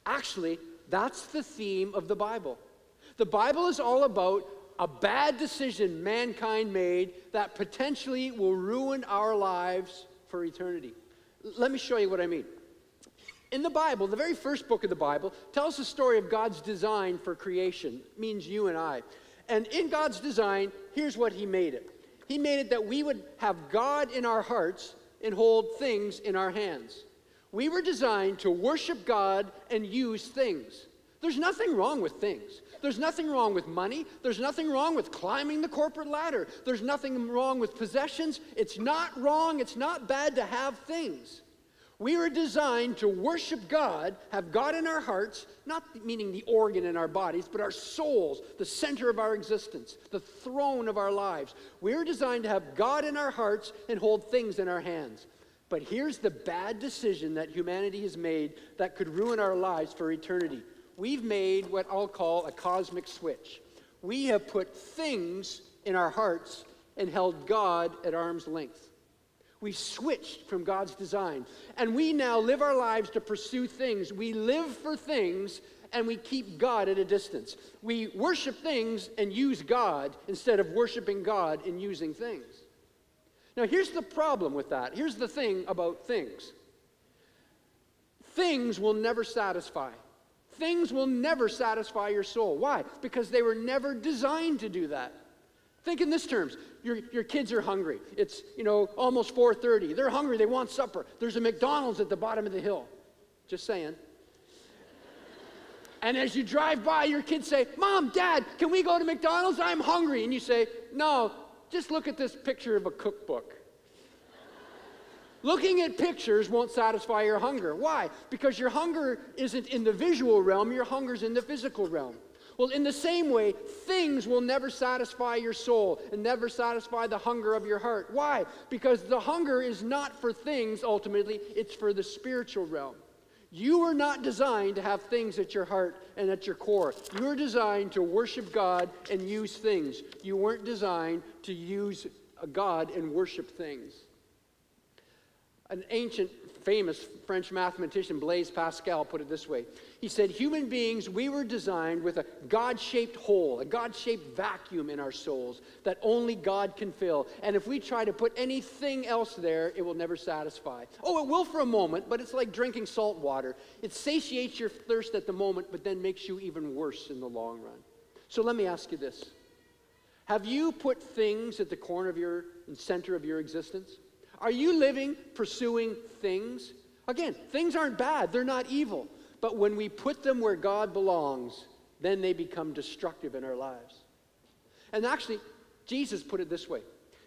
Actually, that's the theme of the Bible. The Bible is all about a bad decision mankind made that potentially will ruin our lives for eternity. Let me show you what I mean. In the Bible, the very first book of the Bible tells the story of God's design for creation. It means you and I. And in God's design, here's what he made it. He made it that we would have God in our hearts and hold things in our hands. We were designed to worship God and use things. There's nothing wrong with things. There's nothing wrong with money. There's nothing wrong with climbing the corporate ladder. There's nothing wrong with possessions. It's not wrong. It's not bad to have things. We were designed to worship God, have God in our hearts, not meaning the organ in our bodies, but our souls, the center of our existence, the throne of our lives. We were designed to have God in our hearts and hold things in our hands. But here's the bad decision that humanity has made that could ruin our lives for eternity. We've made what I'll call a cosmic switch. We have put things in our hearts and held God at arm's length. We've switched from God's design, and we now live our lives to pursue things. We live for things, and we keep God at a distance. We worship things and use God instead of worshiping God and using things. Now, here's the problem with that. Here's the thing about things. Things will never satisfy. Things will never satisfy your soul. Why? Because they were never designed to do that. Think in this terms. Your kids are hungry. It's, almost 4:30. They're hungry. They want supper. There's a McDonald's at the bottom of the hill. Just saying. And as you drive by, your kids say, Mom, Dad, can we go to McDonald's? I'm hungry. And you say, no, just look at this picture of a cookbook. Looking at pictures won't satisfy your hunger. Why? Because your hunger isn't in the visual realm, your hunger's in the physical realm. Well, in the same way, things will never satisfy your soul and never satisfy the hunger of your heart. Why? Because the hunger is not for things, ultimately, it's for the spiritual realm. You were not designed to have things at your heart and at your core. You were designed to worship God and use things. You weren't designed to use God and worship things. An ancient, famous French mathematician, Blaise Pascal, put it this way. He said, human beings, we were designed with a God-shaped hole, a God-shaped vacuum in our souls that only God can fill. And if we try to put anything else there, it will never satisfy. Oh, it will for a moment, but it's like drinking salt water. It satiates your thirst at the moment, but then makes you even worse in the long run. So let me ask you this. Have you put things at the corner of your and center of your existence? Are you living, pursuing things? Again, things aren't bad. They're not evil. But when we put them where God belongs, then they become destructive in our lives. And actually, Jesus put it this way.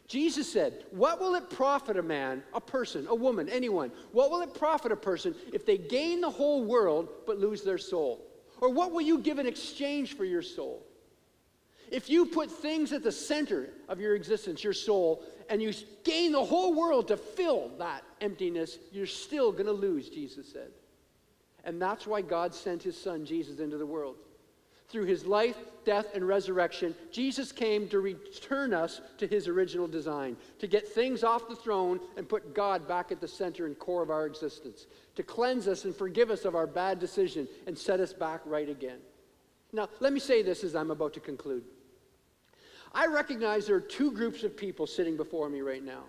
Jesus said, what will it profit a man, a person, a woman, anyone? What will it profit a person if they gain the whole world but lose their soul? Or what will you give in exchange for your soul? If you put things at the center of your existence, your soul, and you gain the whole world to fill that emptiness, you're still going to lose, Jesus said. And that's why God sent his son, Jesus, into the world. Through his life, death, and resurrection, Jesus came to return us to his original design, to get things off the throne and put God back at the center and core of our existence, to cleanse us and forgive us of our bad decision and set us back right again. Now, let me say this as I'm about to conclude. I recognize there are two groups of people sitting before me right now.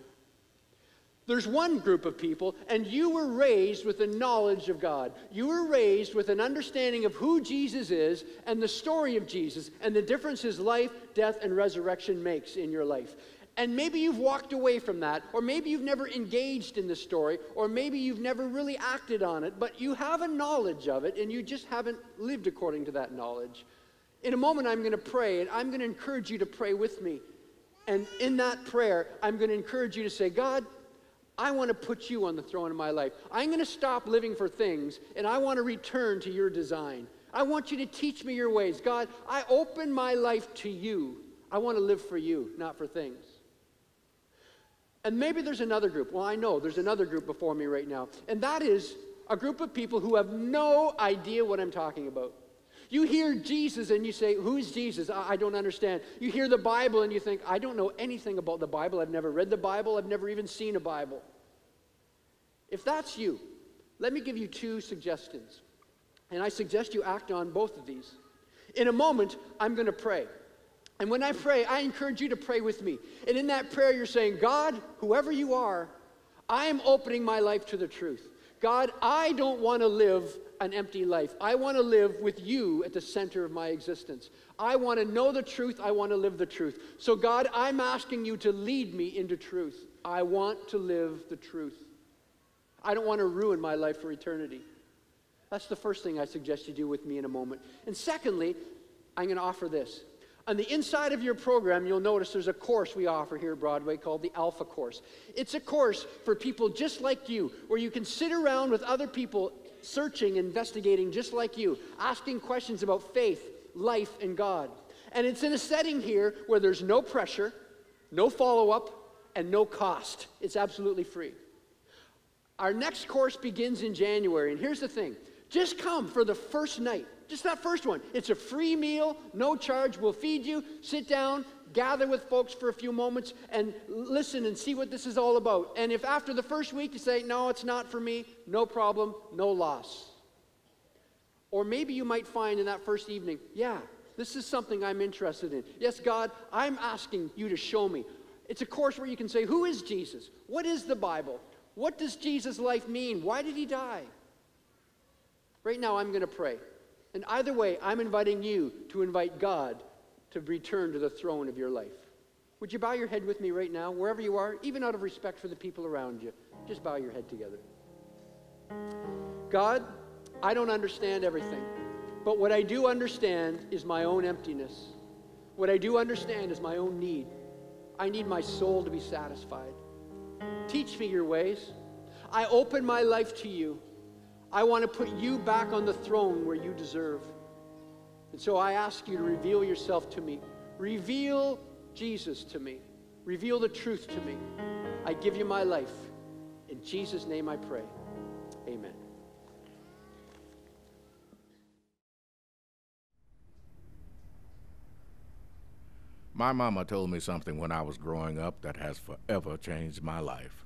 There's one group of people, and you were raised with the knowledge of God. You were raised with an understanding of who Jesus is and the story of Jesus and the difference his life, death, and resurrection makes in your life. And maybe you've walked away from that, or maybe you've never engaged in the story, or maybe you've never really acted on it, but you have a knowledge of it, and you just haven't lived according to that knowledge. In a moment, I'm going to pray, and I'm going to encourage you to pray with me. And in that prayer, I'm going to encourage you to say, God, I want to put you on the throne of my life. I'm going to stop living for things, and I want to return to your design. I want you to teach me your ways. God, I open my life to you. I want to live for you, not for things. And maybe there's another group. Well, I know there's another group before me right now, and that is a group of people who have no idea what I'm talking about. You hear Jesus and you say, who is Jesus? I don't understand. You hear the Bible and you think, I don't know anything about the Bible. I've never read the Bible. I've never even seen a Bible. If that's you, let me give you two suggestions. And I suggest you act on both of these. In a moment, I'm going to pray. And when I pray, I encourage you to pray with me. And in that prayer, you're saying, God, whoever you are, I am opening my life to the truth. God, I don't want to live an empty life. I want to live with you at the center of my existence. I want to know the truth. I want to live the truth. So God, I'm asking you to lead me into truth. I want to live the truth. I don't want to ruin my life for eternity. That's the first thing I suggest you do with me in a moment. And secondly, I'm going to offer this. On the inside of your program, you'll notice there's a course we offer here at Broadway called the Alpha Course. It's a course for people just like you, where you can sit around with other people searching, investigating just like you, asking questions about faith, life, and God. And it's in a setting here where there's no pressure, no follow-up, and no cost. It's absolutely free. Our next course begins in January, and here's the thing. Just come for the first night. Just that first one. It's a free meal, no charge. We'll feed you, sit down, gather with folks for a few moments, and listen and see what this is all about. And if after the first week you say, no, it's not for me, no problem, no loss. Or maybe you might find in that first evening, yeah, this is something I'm interested in. Yes, God, I'm asking you to show me. It's a course where you can say, who is Jesus? What is the Bible? What does Jesus' life mean? Why did he die? Right now, I'm going to pray. And either way, I'm inviting you to invite God to return to the throne of your life. Would you bow your head with me right now, wherever you are, even out of respect for the people around you? Just bow your head together. God, I don't understand everything, but what I do understand is my own emptiness. What I do understand is my own need. I need my soul to be satisfied. Teach me your ways. I open my life to you. I want to put you back on the throne where you deserve. And so I ask you to reveal yourself to me. Reveal Jesus to me. Reveal the truth to me. I give you my life. In Jesus' name I pray. Amen. My mama told me something when I was growing up that has forever changed my life.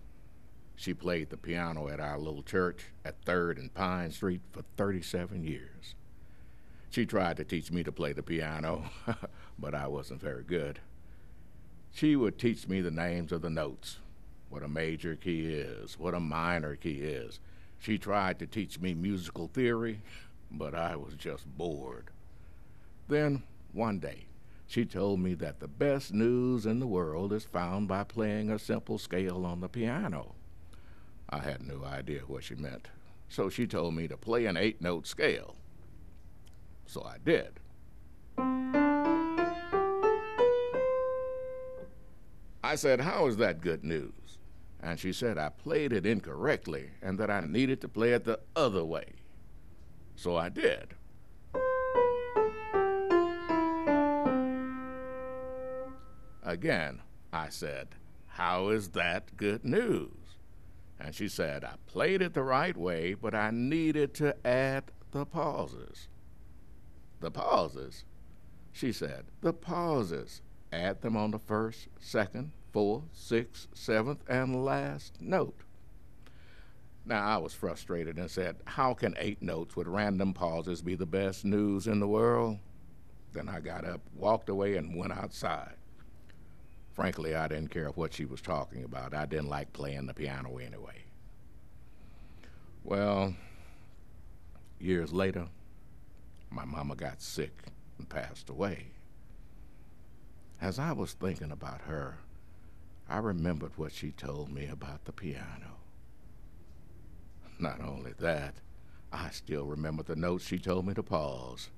She played the piano at our little church at 3rd and Pine Street for 37 years. She tried to teach me to play the piano, but I wasn't very good. She would teach me the names of the notes, what a major key is, what a minor key is. She tried to teach me musical theory, but I was just bored. Then, one day, she told me that the best news in the world is found by playing a simple scale on the piano. I had no idea what she meant, so she told me to play an 8-note scale. So I did. I said, how is that good news? And she said I played it incorrectly and that I needed to play it the other way. So I did. Again, I said, how is that good news? And she said, I played it the right way, but I needed to add the pauses. The pauses? She said, the pauses. Add them on the 1st, 2nd, 4th, 6th, 7th, and last note. Now, I was frustrated and said, how can 8 notes with random pauses be the best news in the world? Then I got up, walked away, and went outside. Frankly, I didn't care what she was talking about. I didn't like playing the piano anyway. Well, years later, my mama got sick and passed away. As I was thinking about her, I remembered what she told me about the piano. Not only that, I still remember the notes she told me to pause.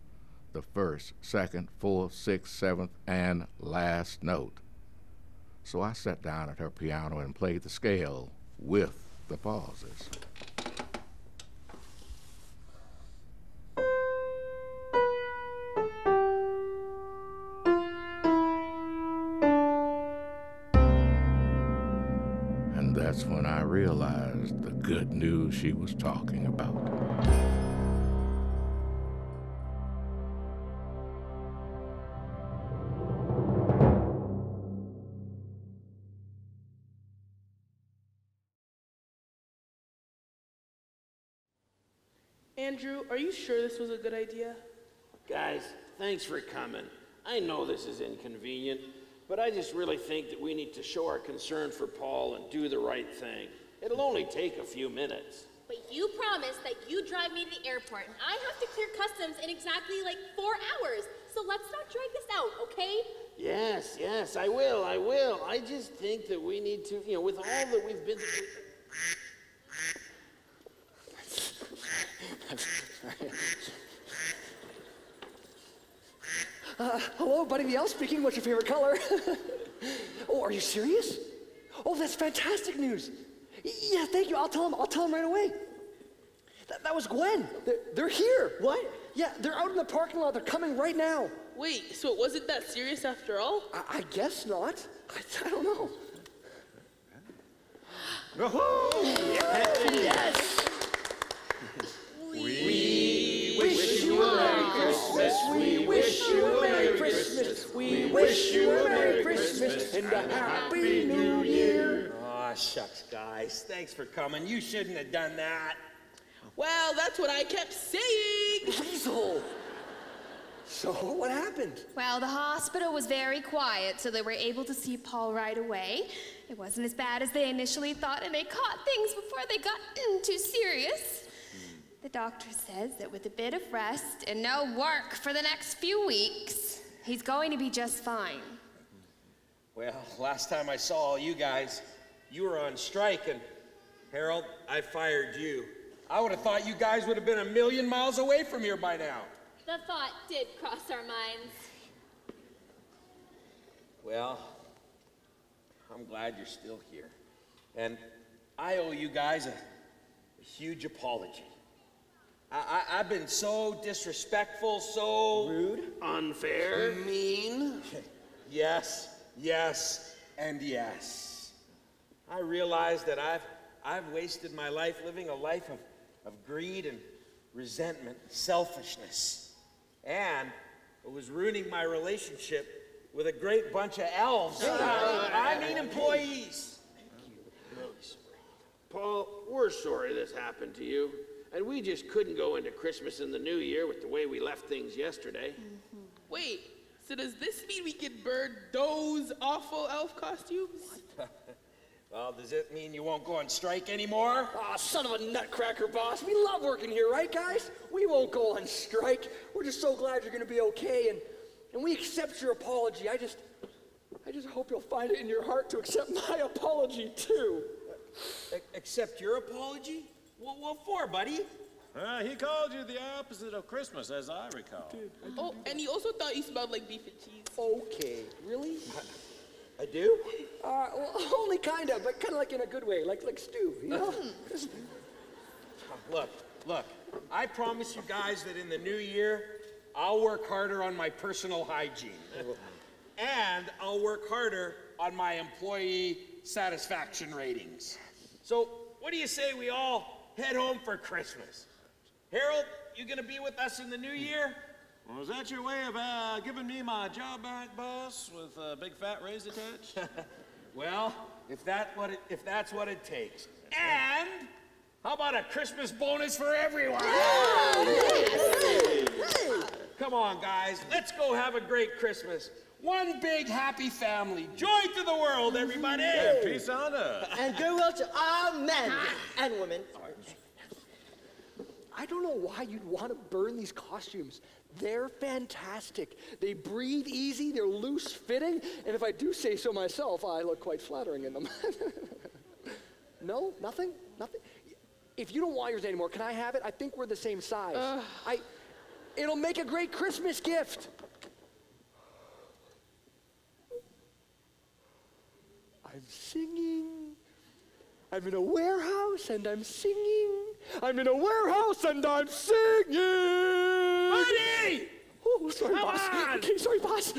The first, second, fourth, sixth, seventh, and last note. So I sat down at her piano and played the scale with the pauses. And that's when I realized the good news she was talking about. Andrew, are you sure this was a good idea? Guys, thanks for coming. I know this is inconvenient, but I just really think that we need to show our concern for Paul and do the right thing. It'll only take a few minutes. But you promised that you'd drive me to the airport, and I have to clear customs in exactly like 4 hours. So let's not drag this out, okay? Yes, I will. I just think that we need to, with all that we've been through. Hello, Buddy the Elf speaking. What's your favorite color? Oh, are you serious? Oh, that's fantastic news. Yeah, thank you. I'll tell him right away. That was Gwen. They're here. What? Yeah, they're out in the parking lot. They're coming right now. Wait, so it wasn't that serious after all? I guess not. I don't know. Yes! We wish you a Merry Christmas. We wish you a Merry Christmas. We wish you a Merry Christmas and a Happy New Year. Aw, shucks, guys. Thanks for coming. You shouldn't have done that. Well, that's what I kept saying. Weasel. So, what happened? Well, the hospital was very quiet, so they were able to see Paul right away. It wasn't as bad as they initially thought, and they caught things before they got too serious. The doctor says that with a bit of rest and no work for the next few weeks, he's going to be just fine. Well, last time I saw all you guys, you were on strike, and Harold, I fired you. I would have thought you guys would have been a million miles away from here by now. The thought did cross our minds. Well, I'm glad you're still here. And I owe you guys a huge apology. I've been so disrespectful, so rude, unfair, mean. Yes, and yes. I realize that I've wasted my life living a life of greed and resentment, selfishness. And it was ruining my relationship with a great bunch of elves. I mean employees. Paul, we're sorry this happened to you. And we just couldn't go into Christmas and the New Year with the way we left things yesterday. Wait, so does this mean we can burn those awful elf costumes? Well, does it mean you won't go on strike anymore? Aw, son of a nutcracker, boss. We love working here, right, guys? We won't go on strike. We're just so glad you're going to be okay, and we accept your apology. I just hope you'll find it in your heart to accept my apology, too. Accept your apology? What for, buddy? He called you the opposite of Christmas, as I recall. Oh, and he also thought you smelled like beef and cheese. Okay, really? I do? Well, only kind of, but kind of like in a good way, like stew, you know? Look, I promise you guys that in the new year, I'll work harder on my personal hygiene. And I'll work harder on my employee satisfaction ratings. So, what do you say we all head home for Christmas? Harold, you gonna be with us in the new year? Well, is that your way of giving me my job back, boss, with a big fat raise attached? Well, if that's what it takes. And how about a Christmas bonus for everyone? Come on, guys, let's go have a great Christmas. One big happy family. Joy to the world, everybody. And peace on earth. And goodwill to all men and women. I don't know why you'd want to burn these costumes. They're fantastic. They breathe easy, they're loose fitting, and if I do say so myself, I look quite flattering in them. No? Nothing? Nothing? If you don't want yours anymore, can I have it? I think we're the same size. It'll make a great Christmas gift. I'm singing. I'm in a warehouse and I'm singing. I'm in a warehouse and I'm singing. Buddy! Oh, sorry, Come boss. on! Okay, sorry, boss.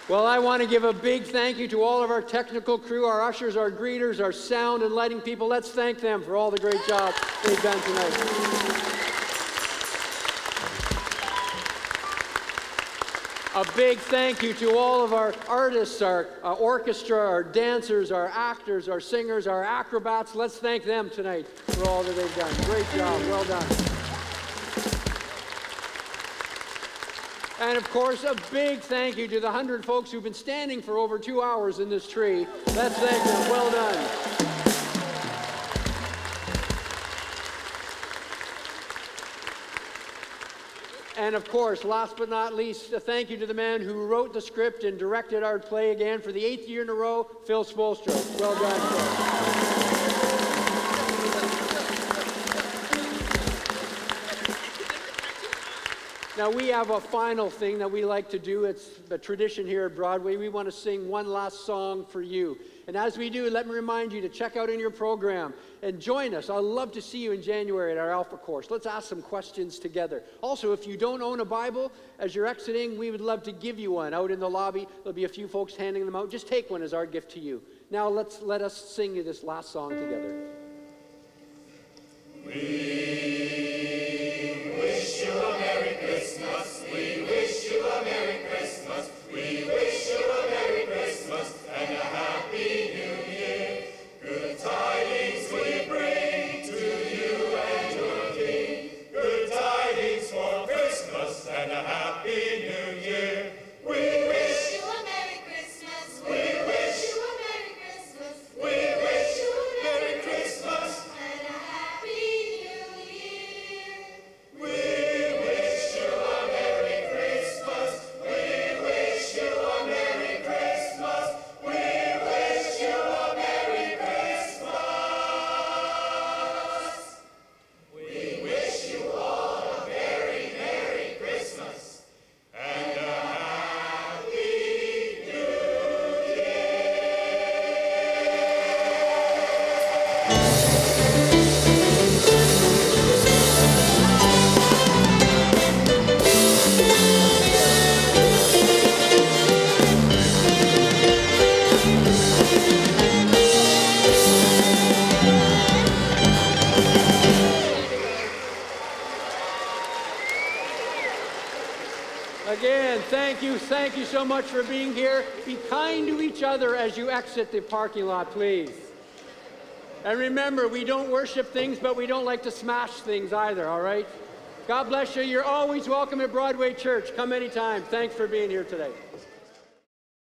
Well, I want to give a big thank you to all of our technical crew, our ushers, our greeters, our sound and lighting people. Let's thank them for all the great job they've done tonight. A big thank you to all of our artists, our orchestra, our dancers, our actors, our singers, our acrobats. Let's thank them tonight for all that they've done. Great job. Well done. And of course, a big thank you to the 100 folks who've been standing for over 2 hours in this tree. Let's thank them. Well done. And of course, last but not least, a thank you to the man who wrote the script and directed our play again for the 8th year in a row, Phil Spolstra. Well done, Phil. Now, we have a final thing that we like to do. It's the tradition here at Broadway. We want to sing one last song for you. And as we do, let me remind you to check out in your program and join us. I'd love to see you in January at our Alpha course. Let's ask some questions together. Also, if you don't own a Bible, as you're exiting, we would love to give you one out in the lobby. There'll be a few folks handing them out. Just take one as our gift to you. Now, let us sing you this last song together. We wish you a Merry Christmas. We wish you a Merry Christmas. We wish you a Merry Christmas and a Happy New Year. Good tidings we bring to you and your King. Good tidings for Christmas and a Happy New Year. We wish you a Merry Christmas. We wish you a Merry Christmas. We wish you a Merry Christmas and a Happy New Year. We wish you a Merry Christmas. We wish you a Merry Christmas. We wish you a Merry Christmas. We wish you all a very Merry Christmas and a Happy New Year. Again, thank you so much for being here. Be kind to each other as you exit the parking lot, please. And remember, we don't worship things, but we don't like to smash things either, all right? God bless you. You're always welcome at Broadway Church. Come anytime. Thanks for being here today.